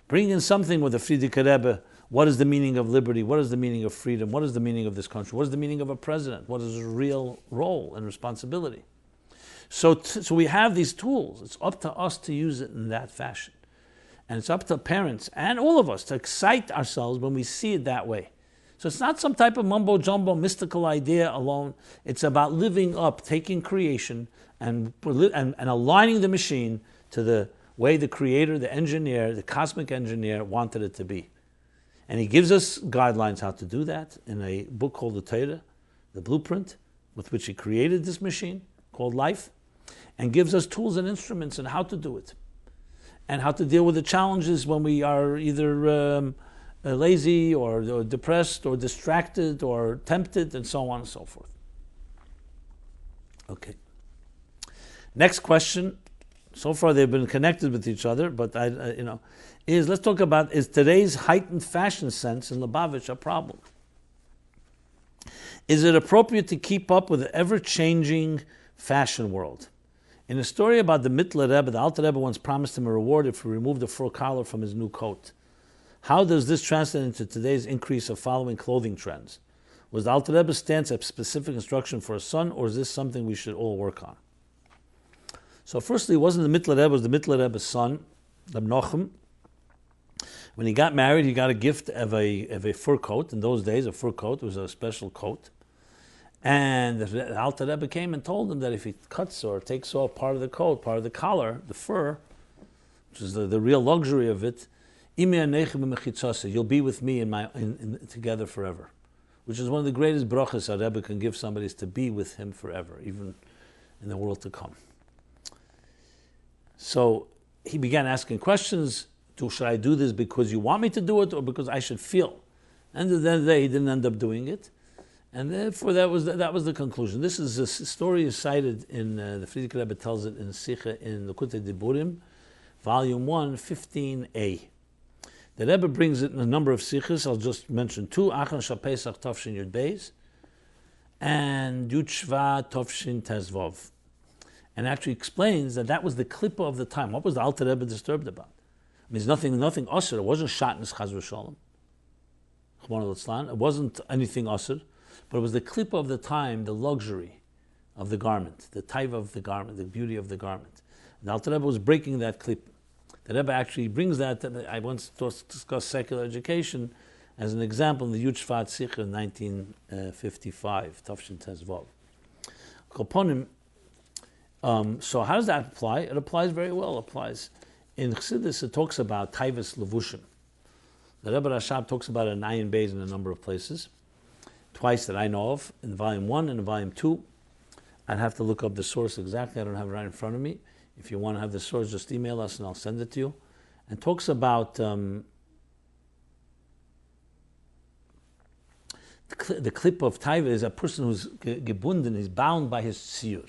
Bring in something with the Friedrich Rebbe. What is the meaning of liberty? What is the meaning of freedom? What is the meaning of this country? What is the meaning of a president? What is his real role and responsibility? So we have these tools. It's up to us to use it in that fashion. And it's up to parents and all of us to excite ourselves when we see it that way. So it's not some type of mumbo-jumbo mystical idea alone. It's about living up, taking creation and aligning the machine to the way the creator, the engineer, the cosmic engineer wanted it to be. And He gives us guidelines how to do that in a book called the Torah, the blueprint with which He created this machine called life, and gives us tools and instruments and how to do it, and how to deal with the challenges when we are either lazy or depressed or distracted or tempted and so on and so forth. Okay. Next question. So far they've been connected with each other, but let's talk about, is today's heightened fashion sense in Lubavitch a problem? Is it appropriate to keep up with the ever-changing fashion world? In a story about the Mittler Rebbe, the Alter Rebbe once promised him a reward if he removed the fur collar from his new coat. How does this translate into today's increase of following clothing trends? Was the Alter Rebbe's stance a specific instruction for his son, or is this something we should all work on? So firstly, it wasn't the Mittler Rebbe, it was the Mittler Rebbe's son, the Menachem. When he got married, he got a gift of a fur coat. In those days, a fur coat was a special coat. And the Alter Rebbe came and told him that if he cuts or takes off part of the coat, part of the collar, the fur, which is the real luxury of it, You'll be with me together forever. Which is one of the greatest brachas a Rebbe can give somebody, is to be with him forever, even in the world to come. So he began asking questions. Should I do this because you want me to do it, or because I should feel? And at the end of the day, he didn't end up doing it. And therefore, that was the conclusion. This is a story is cited in, the Frierdiker Rebbe tells it in sicha in Likutei Diburim, volume 1, 15a. The Rebbe brings it in a number of sichas. I'll just mention two: Achron Shal Pesach Tovshin Yud Beis and Yud Shvat Tovshin Tezvov, and actually explains that was the klippa of the time. What was the Alter Rebbe disturbed about? I mean, there's nothing osir. It wasn't shatnez chas v'shalom. It wasn't anything osir, but it was the klippa of the time, the luxury of the garment, the taiva of the garment, the beauty of the garment. The Alter Rebbe was breaking that klippa. The Rebbe actually brings that. I once discussed secular education as an example in the Yud Shvat sicha in 1955, Tafshin Tezvov. So how does that apply? It applies very well. It applies in Chassidus. It talks about taivas levushim. The Rebbe Rashab talks about it in Ayin Beis in a number of places, twice that I know of, in volume 1 and in volume 2. I'd have to look up the source exactly. I don't have it right in front of me. If you want to have the source, just email us and I'll send it to you. And talks about the clip of taiva is a person who's gebunden, is bound by his tziyur.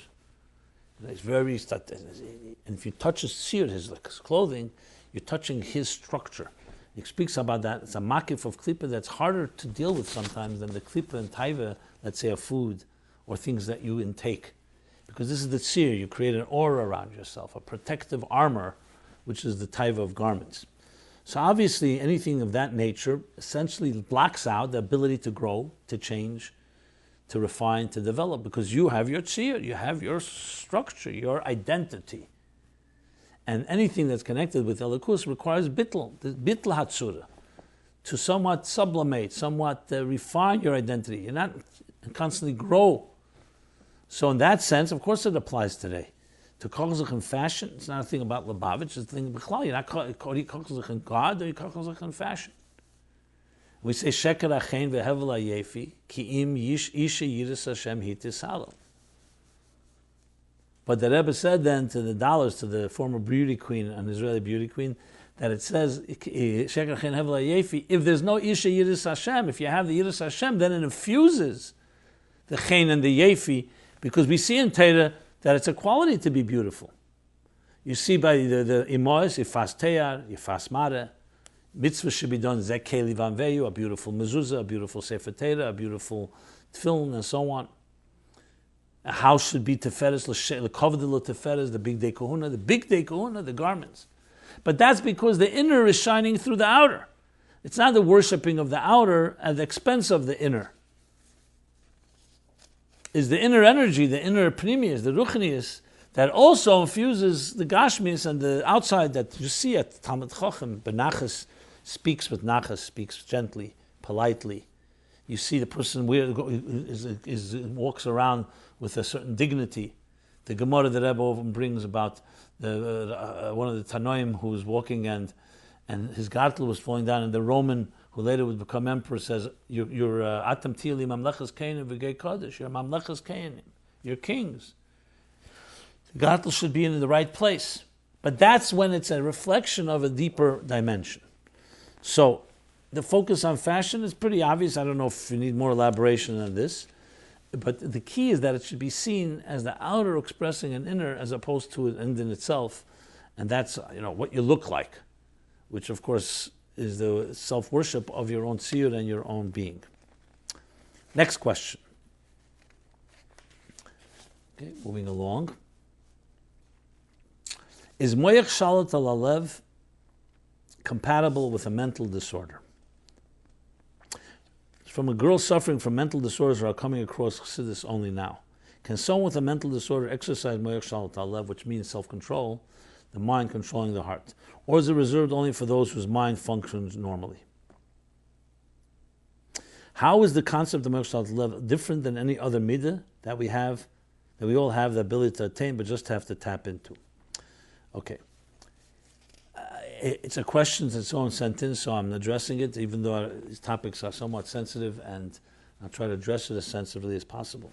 He's very, and if you touch his tziyur, his clothing, you're touching his structure. He speaks about that. It's a makif of klippa that's harder to deal with sometimes than the klippa and taiva, let's say, of food or things that you intake. Because this is the tzir, you create an aura around yourself, a protective armor, which is the taiva of garments. So obviously anything of that nature essentially blocks out the ability to grow, to change, to refine, to develop, because you have your tzir, you have your structure, your identity. And anything that's connected with Elikus requires bittul hatzura, to somewhat sublimate, somewhat refine your identity. You're not constantly grow. So in that sense, of course it applies today. To kochzich in fashion, it's not a thing about Lubavitch, it's a thing b'chlal. You're not kochzich in God, or you're kochzich in fashion. We say, sheker achein vehevel hayefi, ki im isha yiras Hashem hitisalo. But the Rebbe said then to the dollars, to the former beauty queen, an Israeli beauty queen, that it says, sheker achein hevel hayefi, if there's no isha yiras Hashem, if you have the yiras Hashem, then it infuses the chen and the yefi, because we see in Torah that it's a quality to be beautiful. You see by the imois, yifas teyar, yifas mare, mitzvah should be done, zekei livan veyu, a beautiful mezuzah, a beautiful sefer Torah, a beautiful tefillin, and so on. A house should be teferes, l'kovdel teferes, the big day kahuna, the garments. But that's because the inner is shining through the outer. It's not the worshipping of the outer at the expense of the inner. Is the inner energy, the inner pnimius, the ruchnius, that also infuses the gashmius and the outside that you see at Talmud Chochem. Benachas speaks with nachas, speaks gently, politely. You see the person walks around with a certain dignity. The Gemara that Rebbe often brings about one of the Tanoim who was walking and his gartel was falling down, and the Roman who later would become emperor says, "You're atam tili mamlechas kainim v'gei kodesh. You're mamlechas kainim. You're kings." The gartel should be in the right place, but that's when it's a reflection of a deeper dimension. So, the focus on fashion is pretty obvious. I don't know if you need more elaboration on this, but the key is that it should be seen as the outer expressing an inner, as opposed to an end in itself, and that's what you look like, which of course is the self-worship of your own tziyur and your own being. Next question. Okay, moving along. Is moach shalet al halev compatible with a mental disorder? From a girl suffering from mental disorders are coming across Chassidus only now. Can someone with a mental disorder exercise moach shalet al halev, which means self-control, the mind controlling the heart? Or is it reserved only for those whose mind functions normally? How is the concept of moach shalet al halev different than any other midah that we have, that we all have the ability to attain, but just have to tap into? Okay. It's a question that's so sent in, so I'm addressing it, even though these topics are somewhat sensitive, and I'll try to address it as sensitively as possible.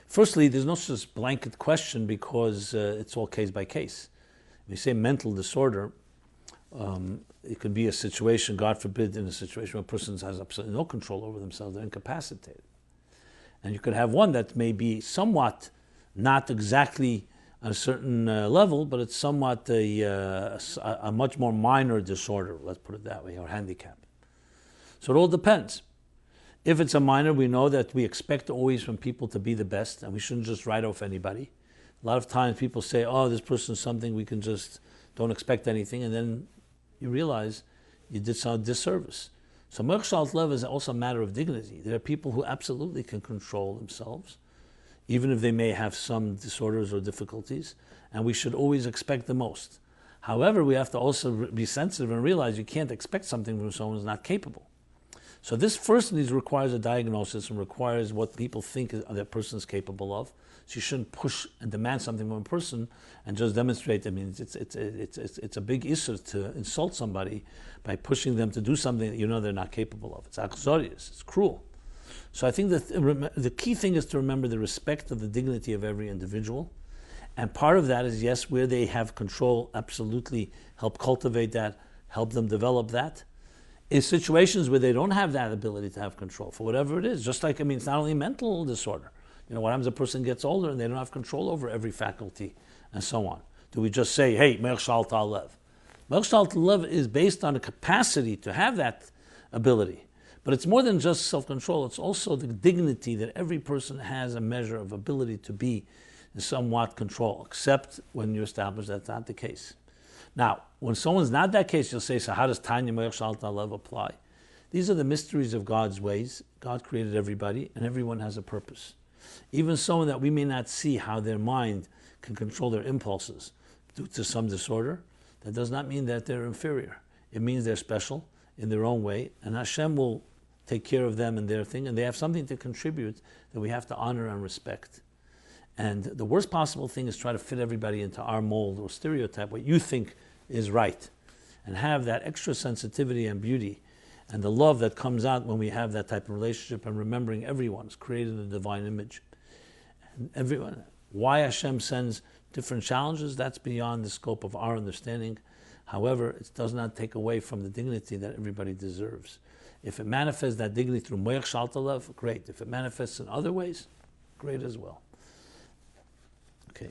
Firstly, there's no such blanket question because it's all case by case. When you say mental disorder, it could be a situation, God forbid, in a situation where a person has absolutely no control over themselves, they're incapacitated. And you could have one that may be somewhat, not exactly on a certain level, but it's somewhat a much more minor disorder, let's put it that way, or handicap. So it all depends. If it's a minor, we know that we expect always from people to be the best, and we shouldn't just write off anybody. A lot of times people say, oh, this person's something, we can just don't expect anything, and then you realize you did some disservice. So moach shalet is also a matter of dignity. There are people who absolutely can control themselves, even if they may have some disorders or difficulties, and we should always expect the most. However, we have to also be sensitive and realize you can't expect something from someone who's not capable. So this first requires a diagnosis and requires what people think that person is capable of. So you shouldn't push and demand something from a person and just demonstrate. I mean, it's a big issue to insult somebody by pushing them to do something that you know they're not capable of. It's achzorius, it's cruel. So I think that the key thing is to remember the respect of the dignity of every individual. And part of that is, yes, where they have control, absolutely help cultivate that, help them develop that. In situations where they don't have that ability to have control, for whatever it is, just like, I mean, it's not only mental disorder. You know, what happens if a person gets older and they don't have control over every faculty and so on? Do we just say, hey, moach shalet? Moach shalet is based on a capacity to have that ability. But it's more than just self-control, it's also the dignity that every person has a measure of ability to be in somewhat control, except when you establish that's not the case. Now, when someone's not that case, you'll say, so how does Tanya moach shalet apply? These are the mysteries of God's ways. God created everybody, and everyone has a purpose. Even someone that we may not see how their mind can control their impulses due to some disorder, that does not mean that they're inferior. It means they're special in their own way, and Hashem will take care of them and their thing, and they have something to contribute that we have to honor and respect. And the worst possible thing is try to fit everybody into our mold or stereotype, what you think is right, and have that extra sensitivity and beauty and the love that comes out when we have that type of relationship, and remembering everyone is created in the divine image. And everyone, why Hashem sends different challenges, that's beyond the scope of our understanding. However, it does not take away from the dignity that everybody deserves. If it manifests that dignity through moach shalet, great. If it manifests in other ways, great as well. Okay.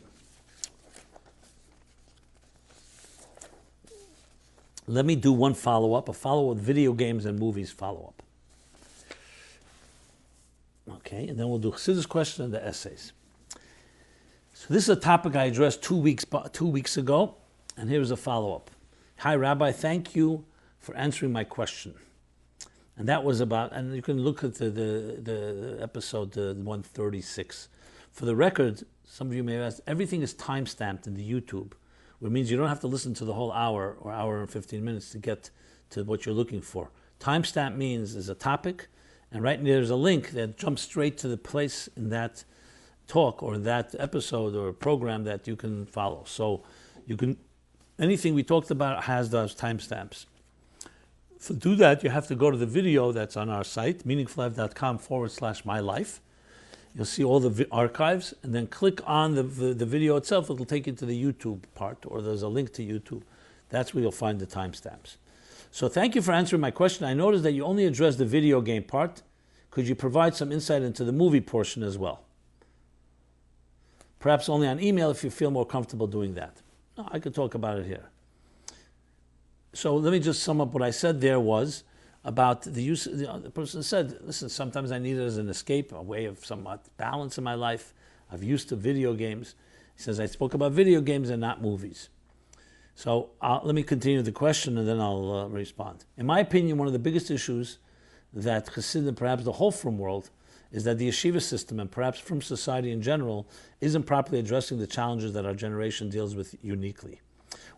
Let me do one follow-up, a follow-up with video games and movies follow-up. Okay, and then we'll do Chassidus question and the essays. So this is a topic I addressed 2 weeks ago, and here's a follow-up. Hi, Rabbi, thank you for answering my question. And that was about, and you can look at the episode 136. For the record, some of you may have asked, everything is time-stamped in the YouTube, which means you don't have to listen to the whole hour or hour and 15 minutes to get to what you're looking for. Timestamp means there's a topic, and right there's a link that jumps straight to the place in that talk or that episode or program that you can follow. So you can, anything we talked about has those timestamps. To do that, you have to go to the video that's on our site, meaningfullife.com/MyLife. You'll see all the archives, and then click on the video itself. It'll take you to the YouTube part, or there's a link to YouTube. That's where you'll find the timestamps. So thank you for answering my question. I noticed that you only addressed the video game part. Could you provide some insight into the movie portion as well? Perhaps only on email if you feel more comfortable doing that. No, I could talk about it here. So let me just sum up what I said there was about the use, the person said, listen, sometimes I need it as an escape, a way of somewhat balance in my life. I've used to video games. He says, I spoke about video games and not movies. So let me continue the question and then I'll respond. In my opinion, one of the biggest issues that Chassidim, perhaps the whole frum world, is that the yeshiva system and perhaps from society in general isn't properly addressing the challenges that our generation deals with uniquely.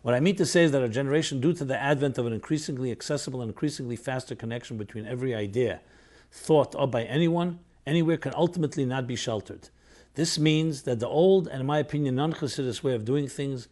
What I mean to say is that our generation, due to the advent of an increasingly accessible and increasingly faster connection between every idea, thought of by anyone, anywhere, can ultimately not be sheltered. This means that the old and, in my opinion, non-Chassidus way of doing things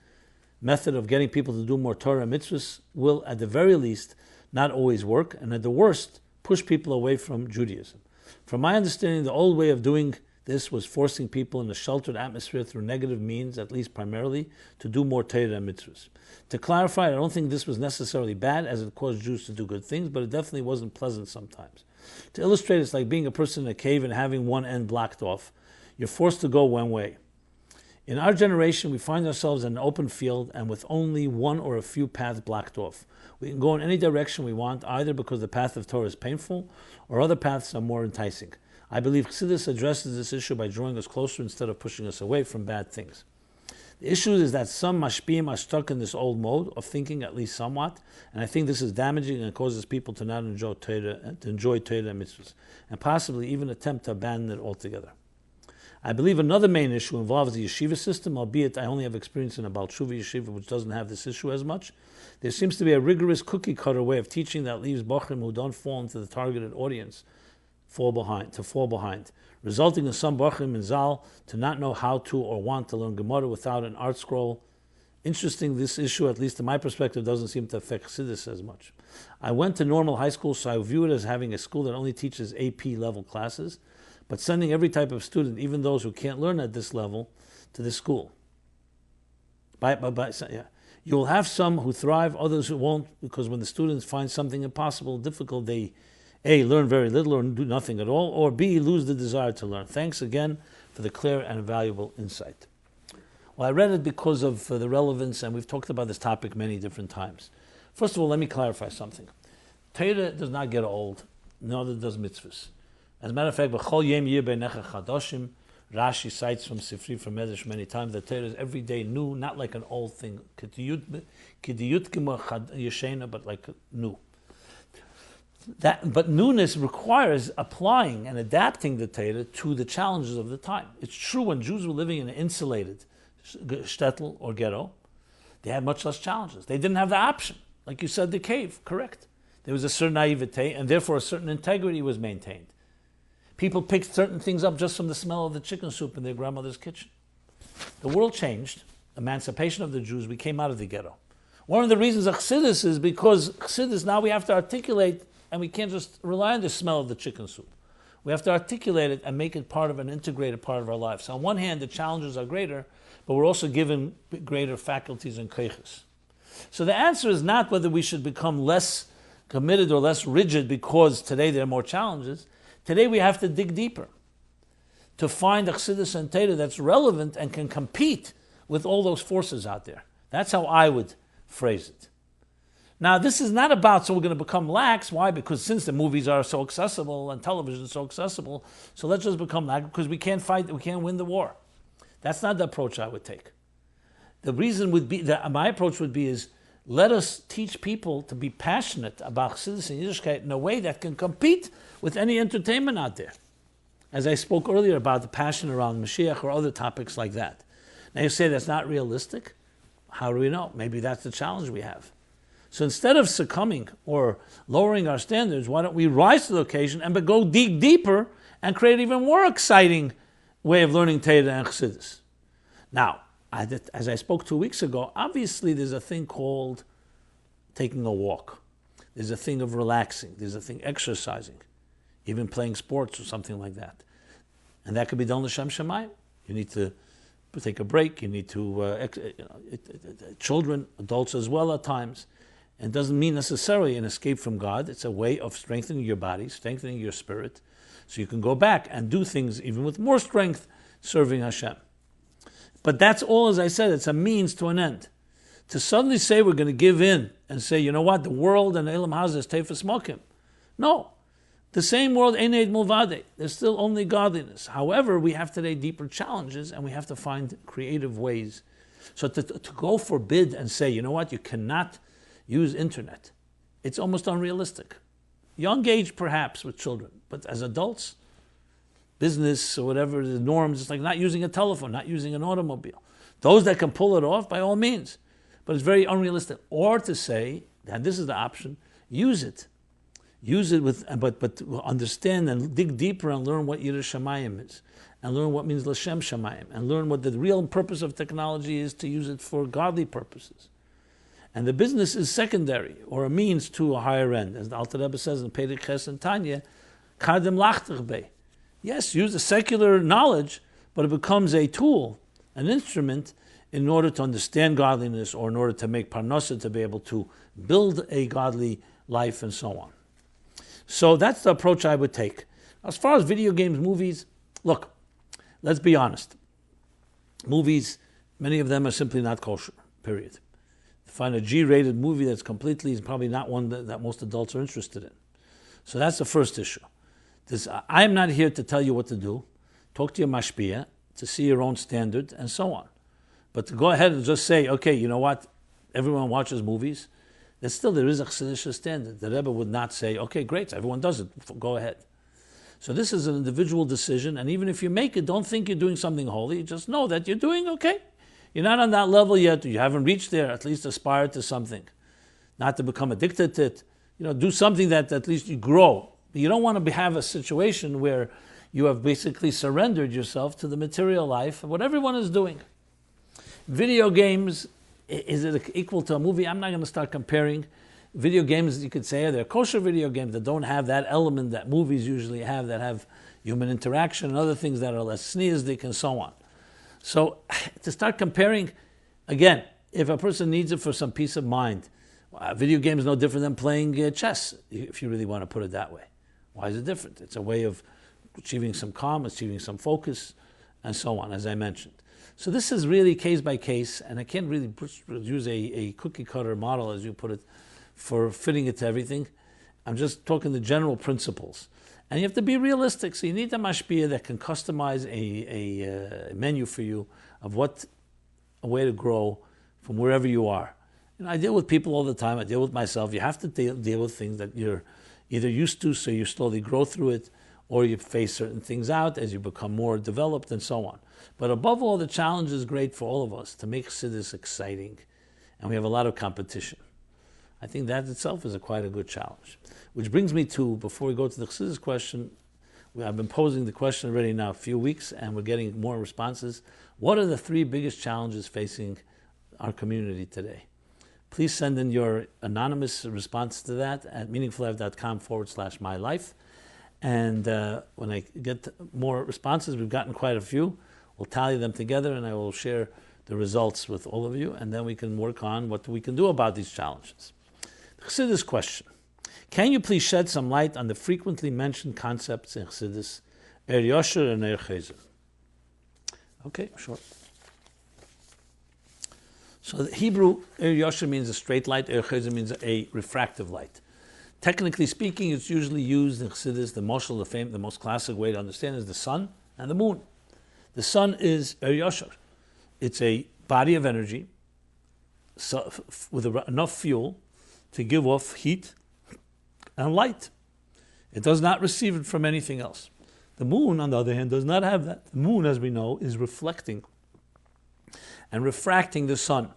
method of getting people to do more Torah and mitzvahs will, at the very least, not always work, and at the worst, push people away from Judaism. From my understanding, the old way of doing this was forcing people in a sheltered atmosphere through negative means, at least primarily, to do more Torah and mitzvahs. To clarify, I don't think this was necessarily bad, as it caused Jews to do good things, but it definitely wasn't pleasant sometimes. To illustrate, it's like being a person in a cave and having one end blocked off. You're forced to go one way. In our generation, we find ourselves in an open field and with only one or a few paths blocked off. We can go in any direction we want, either because the path of Torah is painful or other paths are more enticing. I believe Chassidus addresses this issue by drawing us closer instead of pushing us away from bad things. The issue is that some mashpiyim are stuck in this old mode of thinking, at least somewhat, and I think this is damaging and causes people to not enjoy Torah and mitzvahs, and possibly even attempt to abandon it altogether. I believe another main issue involves the yeshiva system, albeit I only have experience in a Baal Tshuva yeshiva, which doesn't have this issue as much. There seems to be a rigorous cookie-cutter way of teaching that leaves bochrim who don't fall into the targeted audience fall behind, resulting in some bochrim in Zal to not know how to or want to learn Gemara without an art scroll. Interesting, this issue, at least in my perspective, doesn't seem to affect Chassidus as much. I went to normal high school, so I view it as having a school that only teaches AP level classes, but sending every type of student, even those who can't learn at this level, to this school. You will have some who thrive, others who won't, because when the students find something impossible, difficult, they A, learn very little or do nothing at all, or B, lose the desire to learn. Thanks again for the clear and valuable insight. Well, I read it because of the relevance, and we've talked about this topic many different times. First of all, let me clarify something. Torah does not get old, neither does mitzvahs. As a matter of fact, B'chol yem yir beinecha chadoshim, Rashi cites from Sifri, from Medrash many times, that Torah is every day new, not like an old thing, but like new. But newness requires applying and adapting the Torah to the challenges of the time. It's true when Jews were living in an insulated shtetl or ghetto, they had much less challenges. They didn't have the option. Like you said, the cave, correct. There was a certain naivete, and therefore a certain integrity was maintained. People picked certain things up just from the smell of the chicken soup in their grandmother's kitchen. The world changed. Emancipation of the Jews, we came out of the ghetto. One of the reasons of Chassidus is because Chassidus, now we have to articulate, and we can't just rely on the smell of the chicken soup. We have to articulate it and make it part of an integrated part of our life. So on one hand, the challenges are greater, but we're also given greater faculties and keiches. So the answer is not whether we should become less committed or less rigid because today there are more challenges. Today we have to dig deeper to find a Chassidus and Torah that's relevant and can compete with all those forces out there. That's how I would phrase it. Now, this is not about so we're going to become lax. Why? Because since the movies are so accessible and television is so accessible, so let's just become lax because we can't fight, we can't win the war. That's not the approach I would take. The reason would be, my approach would be is, let us teach people to be passionate about Chassidus and Yiddishkeit in a way that can compete with any entertainment out there. As I spoke earlier about the passion around Mashiach or other topics like that. Now you say that's not realistic. How do we know? Maybe that's the challenge we have. So instead of succumbing or lowering our standards, why don't we rise to the occasion and go dig deeper and create an even more exciting way of learning Torah and Chassidus? Now, as I spoke 2 weeks ago, obviously there's a thing called taking a walk. There's a thing of relaxing. There's a thing exercising, even playing sports or something like that. And that could be done l'shem shamayim. You need to take a break. You need to, children, adults as well at times. And it doesn't mean necessarily an escape from God. It's a way of strengthening your body, strengthening your spirit, so you can go back and do things even with more strength, serving Hashem. But that's all, as I said, it's a means to an end. To suddenly say we're going to give in and say, you know what, the world and Elam Hazeh is Teifas Mokim. No. The same world, Eneid Mulvade. There's still only godliness. However, we have today deeper challenges and we have to find creative ways. So to go forbid and say, you know what, you cannot use internet, it's almost unrealistic. Young age, perhaps, with children. But as adults, business or whatever, the norms, it's like not using a telephone, not using an automobile. Those that can pull it off, by all means. But it's very unrealistic. Or to say, and this is the option, use it. Use it with, but understand and dig deeper and learn what Yiras Shamayim is.
and learn what means L'Shem Shamayim, and learn what the real purpose of technology is, to use it for godly purposes. And the business is secondary, or a means to a higher end. As the Alter Rebbe says in Perek Ches and Tanya, Kadem Lachtich Bei. Yes, use the secular knowledge, but it becomes a tool, an instrument, in order to understand godliness, or in order to make parnasa, to be able to build a godly life, and so on. So that's the approach I would take. As far as video games, movies, look, let's be honest. Movies, many of them are simply not kosher, period. To find a G-rated movie that's completely, is probably not one that most adults are interested in. So that's the first issue. I'm not here to tell you what to do. Talk to your mashpia, to see your own standard, and so on. But to go ahead and just say, okay, you know what, everyone watches movies, there is a Chassidic standard. The Rebbe would not say, okay, great, everyone does it, go ahead. So this is an individual decision, and even if you make it, don't think you're doing something holy, just know that you're doing okay. You're not on that level yet, you haven't reached there, at least aspire to something. Not to become addicted to it. Do something that at least you grow. You don't want to have a situation where you have basically surrendered yourself to the material life, what everyone is doing. Video games, is it equal to a movie? I'm not going to start comparing. Video games, you could say, they're kosher video games that don't have that element that movies usually have, that have human interaction and other things that are less sneezdik and so on. So to start comparing, again, if a person needs it for some peace of mind, video game is no different than playing chess, if you really want to put it that way. Why is it different? It's a way of achieving some calm, achieving some focus, and so on, as I mentioned. So this is really case by case, and I can't really use a cookie cutter model, as you put it, for fitting it to everything. I'm just talking the general principles. And you have to be realistic, so you need a mashpia that can customize a menu for you of a way to grow from wherever you are. And I deal with people all the time, I deal with myself. You have to deal with things that you're either used to, so you slowly grow through it, or you face certain things out as you become more developed, and so on. But above all, the challenge is great for all of us to make Chassidus exciting, and we have a lot of competition. I think that itself is quite a good challenge. Which brings me to, before we go to the Chassidus question, I've been posing the question already now a few weeks, and we're getting more responses. What are the 3 biggest challenges facing our community today? Please send in your anonymous response to that at meaningfullife.com/MyLife. And when I get more responses, we've gotten quite a few, we'll tally them together and I will share the results with all of you, and then we can work on what we can do about these challenges. The Chassidus question. Can you please shed some light on the frequently mentioned concepts in Chassidus, Yosher and Chozer? Okay, sure. So the Hebrew, Yosher means a straight light, Chozer means a refractive light. Technically speaking, it's usually used in Chassidus, the most classic way to understand is the sun and the moon. The sun is Yosher. It's a body of energy with enough fuel to give off heat and light. It does not receive it from anything else. The moon, on the other hand, does not have that. The moon, as we know, is reflecting and refracting the sun.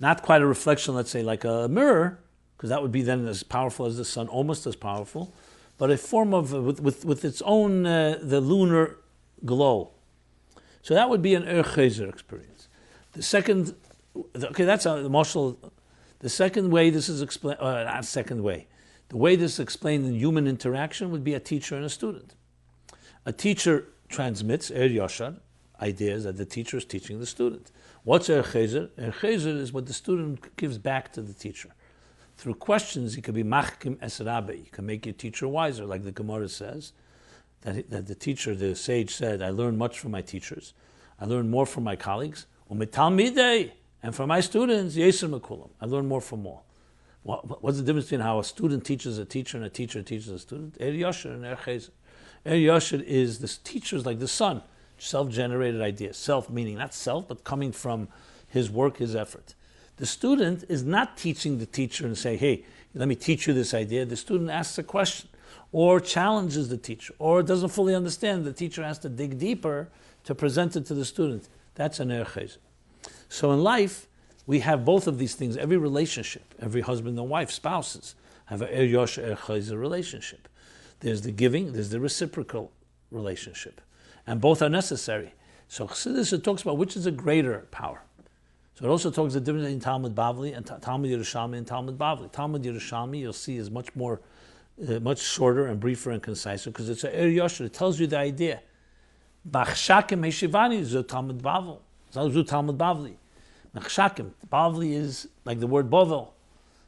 Not quite a reflection, let's say, like a mirror, because that would be then as powerful as the sun, almost as powerful, but a form of, with its own, the lunar glow. So that would be an Chozer experience. The second, that's the marshal. The second way this is explained, not second way, the way this is explained in human interaction would be a teacher and a student. A teacher transmits Yosher, ideas that the teacher is teaching the student. What's Chozer? Chozer is what the student gives back to the teacher. Through questions, you can be machkim es rabbe. You can make your teacher wiser, like the Gemara says, that the teacher, the sage said, I learn much from my teachers. I learn more from my colleagues. And from my students, Yeser mekulam. I learn more from all. What's the difference between how a student teaches a teacher and a teacher teaches a student? Yosher and Chozer. Yosher is the teacher's like the sun, self-generated ideas. Self meaning not self, but coming from his work, his effort. The student is not teaching the teacher and say, hey, let me teach you this idea. The student asks a question or challenges the teacher or doesn't fully understand. The teacher has to dig deeper to present it to the student. That's an Chozer. So in life, we have both of these things. Every relationship, every husband and wife, spouses, have a Yosher Chozer relationship. There's the giving, there's the reciprocal relationship. and both are necessary. So Chassidus, it talks about which is a greater power. So it also talks the difference in Talmud Bavli and Talmud Yerushalmi and Talmud Bavli. Talmud Yerushalmi, you'll see, is much more, much shorter and briefer and concise because it's a Yosher. It tells you the idea. Bachshakim Heshivani is a Talmud Bavli. Zu Talmud Bavli. Machshakim. Bavli is like the word Bovel.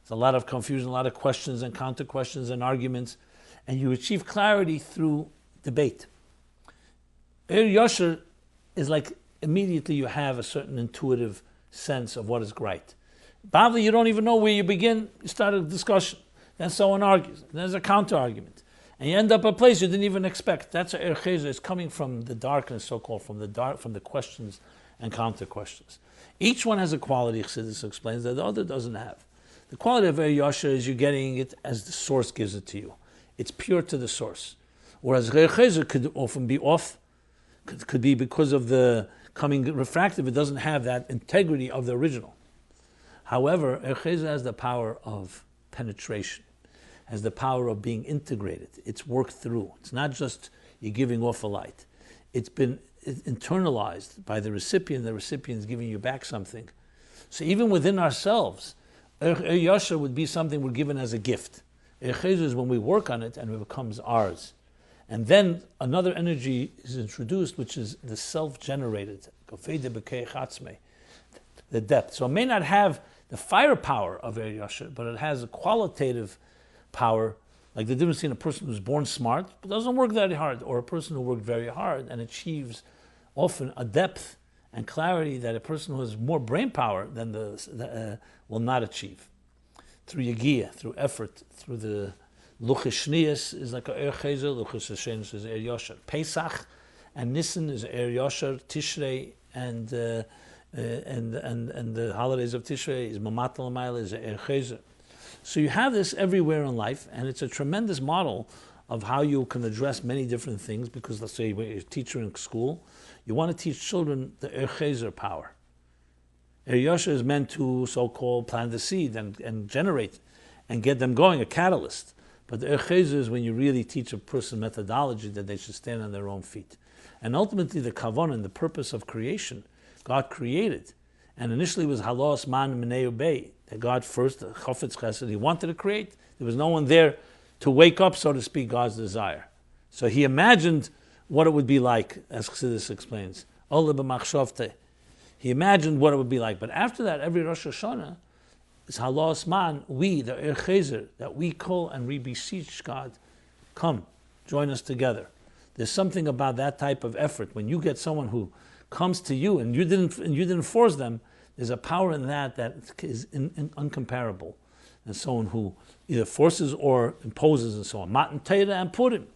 There's a lot of confusion, a lot of questions and counter questions and arguments, and you achieve clarity through debate. Yosher is like immediately you have a certain intuitive sense of what is right. Bavli, you don't even know where you begin. You start a discussion, then someone argues, then there's a counter argument, and you end up at a place you didn't even expect. That's a Chozer. It's coming from the darkness, so-called, from the questions and counter questions. Each one has a quality, Chassidus explains, that the other doesn't have. The quality of Yosher is you're getting it as the source gives it to you. It's pure to the source. Whereas Chozer could often be off, could be because of the coming refractive, it doesn't have that integrity of the original. However, Chozer has the power of penetration, has the power of being integrated. It's worked through. It's not just you're giving off a light. It's been internalized by the recipient is giving you back something. So even within ourselves, Yosher would be something we're given as a gift. Chozer is when we work on it and it becomes ours. And then another energy is introduced, which is the self-generated, the depth. So it may not have the firepower of Yosher, but it has a qualitative power, like the difference between a person who's born smart but doesn't work that hard, or a person who worked very hard and achieves often a depth and clarity that a person who has more brain power than will not achieve. Through Yagia, through effort, through the Luchas Shniyas is like a Chozer, Luchas Hashenis is Yosher. Pesach and Nisan is Yosher, Tishrei and the holidays of Tishrei is Mamat L'mayla is Chozer. So you have this everywhere in life, and it's a tremendous model of how you can address many different things, because let's say you're a teacher in school, you want to teach children the Chozer power. Yosher is meant to so-called plant the seed and generate and get them going, a catalyst. But the Chozer is when you really teach a person methodology that they should stand on their own feet. And ultimately the kavanah, the purpose of creation, God created. And initially it was halos man minei ubei, that God first, the Chofetz Chesed, he wanted to create. There was no one there to wake up, so to speak, God's desire. So he imagined what it would be like, as Chassidus explains. He imagined what it would be like. But after that, every Rosh Hashanah is halos man, we, the Chozer, that we call and we beseech God, come, join us together. There's something about that type of effort. When you get someone who comes to you and you didn't force them, there's a power in that is uncomparable. And someone who either forces or imposes and so on. Matan Torah and Purim.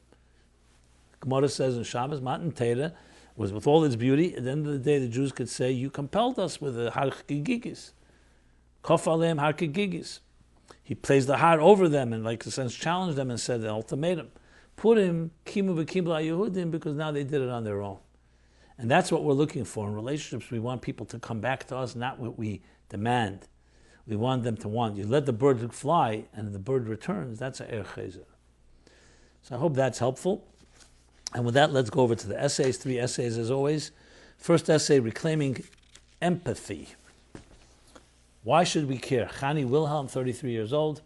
Gemara says in Shabbos, Matan Torah was with all its beauty. At the end of the day, the Jews could say, you compelled us with the har kigigis. Kof aleim har kigigis. He placed the har over them and, like, in a sense, challenged them and said the ultimatum. Purim, kimu v'kibla Yehudim, because now they did it on their own. And that's what we're looking for in relationships. We want people to come back to us, not what we demand. We want them to want. You let the bird fly, and the bird returns. That's a Chozer. So I hope that's helpful. And with that, let's go over to the essays. 3 essays, as always. First essay, reclaiming empathy. Why should we care? Chani Wilhelm, 33 years old.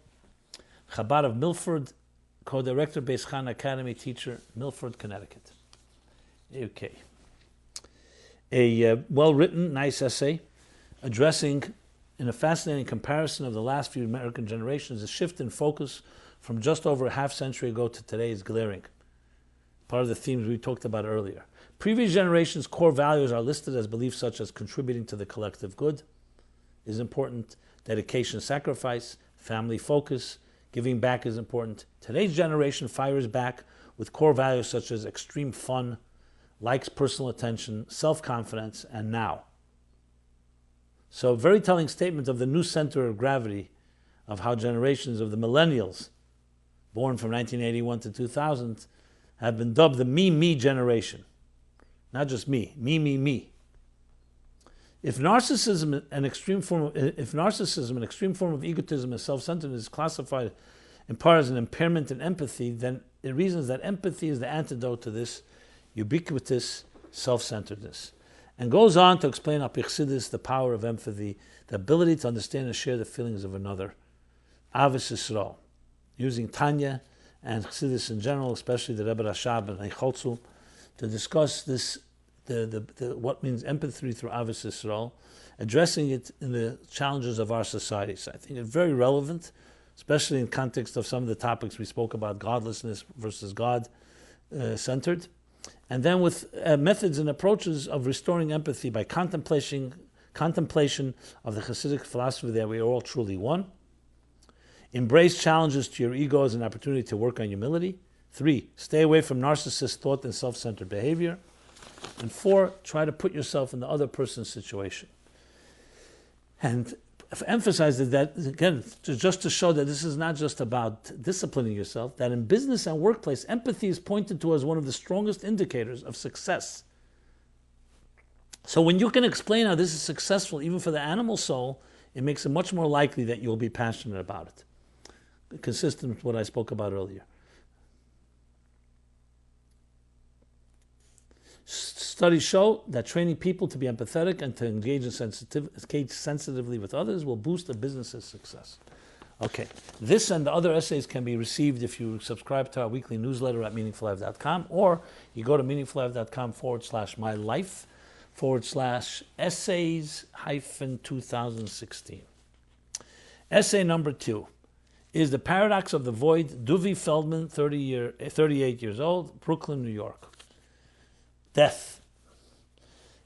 Chabad of Milford, co-director, Beis Chan Academy teacher, Milford, Connecticut. Okay. A well-written, nice essay addressing, in a fascinating comparison of the last few American generations, a shift in focus from just over a half century ago to today is glaring. Part of the themes we talked about earlier. Previous generations' core values are listed as beliefs such as contributing to the collective good is important, dedication, sacrifice, family focus, giving back is important. Today's generation fires back with core values such as extreme fun, likes personal attention, self-confidence, and now. So a very telling statement of the new center of gravity of how generations of the millennials, born from 1981 to 2000, have been dubbed the me generation. Not just me. If narcissism, an extreme form of egotism and self-centeredness is classified in part as an impairment in empathy, then it reasons that empathy is the antidote to this ubiquitous self-centeredness. And goes on to explain Chassidus the power of empathy, the ability to understand and share the feelings of another. Avos Yisrael, using Tanya and Chassidus in general, especially the Rebbe Rashab and Chozer, to discuss this, what means empathy through Avos Yisrael, addressing it in the challenges of our society. So I think it's very relevant, especially in context of some of the topics we spoke about, godlessness versus God-centered. And then with methods and approaches of restoring empathy by contemplation of the Chassidic philosophy that we are all truly one. Embrace challenges to your ego as an opportunity to work on humility. 3, stay away from narcissist thought and self-centered behavior. And 4, try to put yourself in the other person's situation. And emphasize that, again, just to show that this is not just about disciplining yourself, that in business and workplace, empathy is pointed to as one of the strongest indicators of success. So when you can explain how this is successful, even for the animal soul, it makes it much more likely that you'll be passionate about it, consistent with what I spoke about earlier. Studies show that training people to be empathetic and to engage sensitively with others will boost a business's success. Okay, this and the other essays can be received if you subscribe to our weekly newsletter at meaningfullife.com, or you go to meaningfullife.com/MyLife/essays-2016. Essay number 2 is The Paradox of the Void, Duvi Feldman, 38 years old, Brooklyn, New York. Death.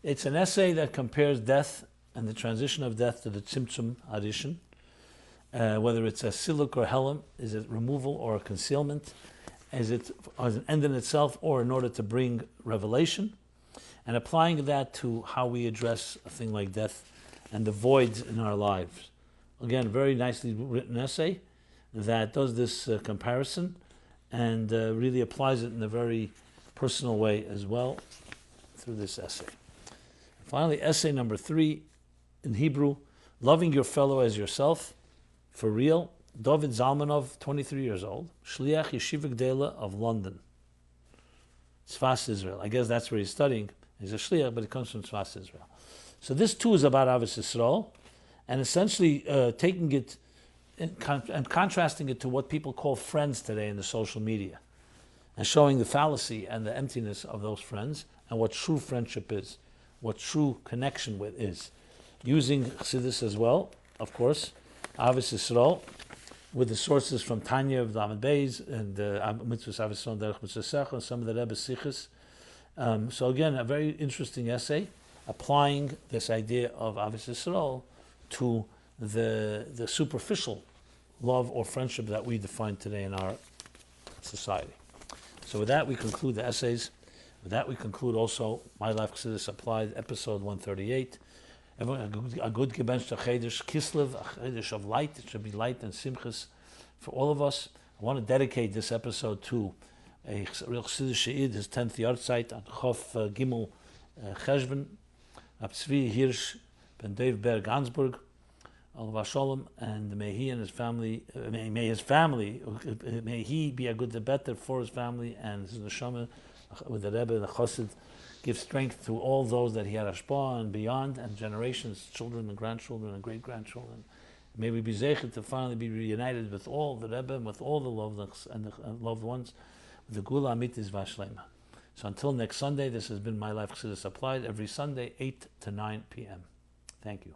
It's an essay that compares death and the transition of death to the Tzimtzum Adishon, whether it's a siluk or helam, is it removal or a concealment, is it as an end in itself or in order to bring revelation, and applying that to how we address a thing like death and the voids in our lives. Again, very nicely written essay that does this comparison and really applies it in a very personal way as well through this essay. Finally, essay number 3 in Hebrew, Loving Your Fellow as Yourself, for real, David Zalmanov, 23 years old, Shliach Yeshiva Gdela of London, Tzfas Israel. I guess that's where he's studying. He's a Shliach, but it comes from Tzfas Israel. So this too is about Avos Yisrael, and essentially taking it and contrasting it to what people call friends today in the social media, and showing the fallacy and the emptiness of those friends and what true friendship is, what true connection with is. Using Chassidus as well, of course, Avos Yisrael, with the sources from Tanya of the Amid Beis and Mitzvahs Avos Yisrael Derech Mitzvah and some of the Rebbe's sichas. So again, a very interesting essay, applying this idea of Avos Yisrael to the superficial love or friendship that we define today in our society. So with that, we conclude the essays. With that, we conclude also MyLife Chassidus Applied, episode 138. Everyone, a good gebench to Chayei, Kislev, a Chayei of light. It should be light and simchas for all of us. I want to dedicate this episode to a real Chassidus She'id, his 10th yahrzeit on Chof Cheshvan, Tzvi Hirsch, Ben Dave Berg Gansburg, Alav Shalom, and may he and his family, may he be a good better for his family and his neshama with the Rebbe, the Chassid, give strength to all those that he had ashpah and beyond, and generations, children and grandchildren and great-grandchildren. May we be zeichet to finally be reunited with all the Rebbe and with all the loved ones, with the Gula Amitis Vashlema. So until next Sunday, this has been MyLife Chassidus Applied, every Sunday, 8 to 9 p.m. Thank you.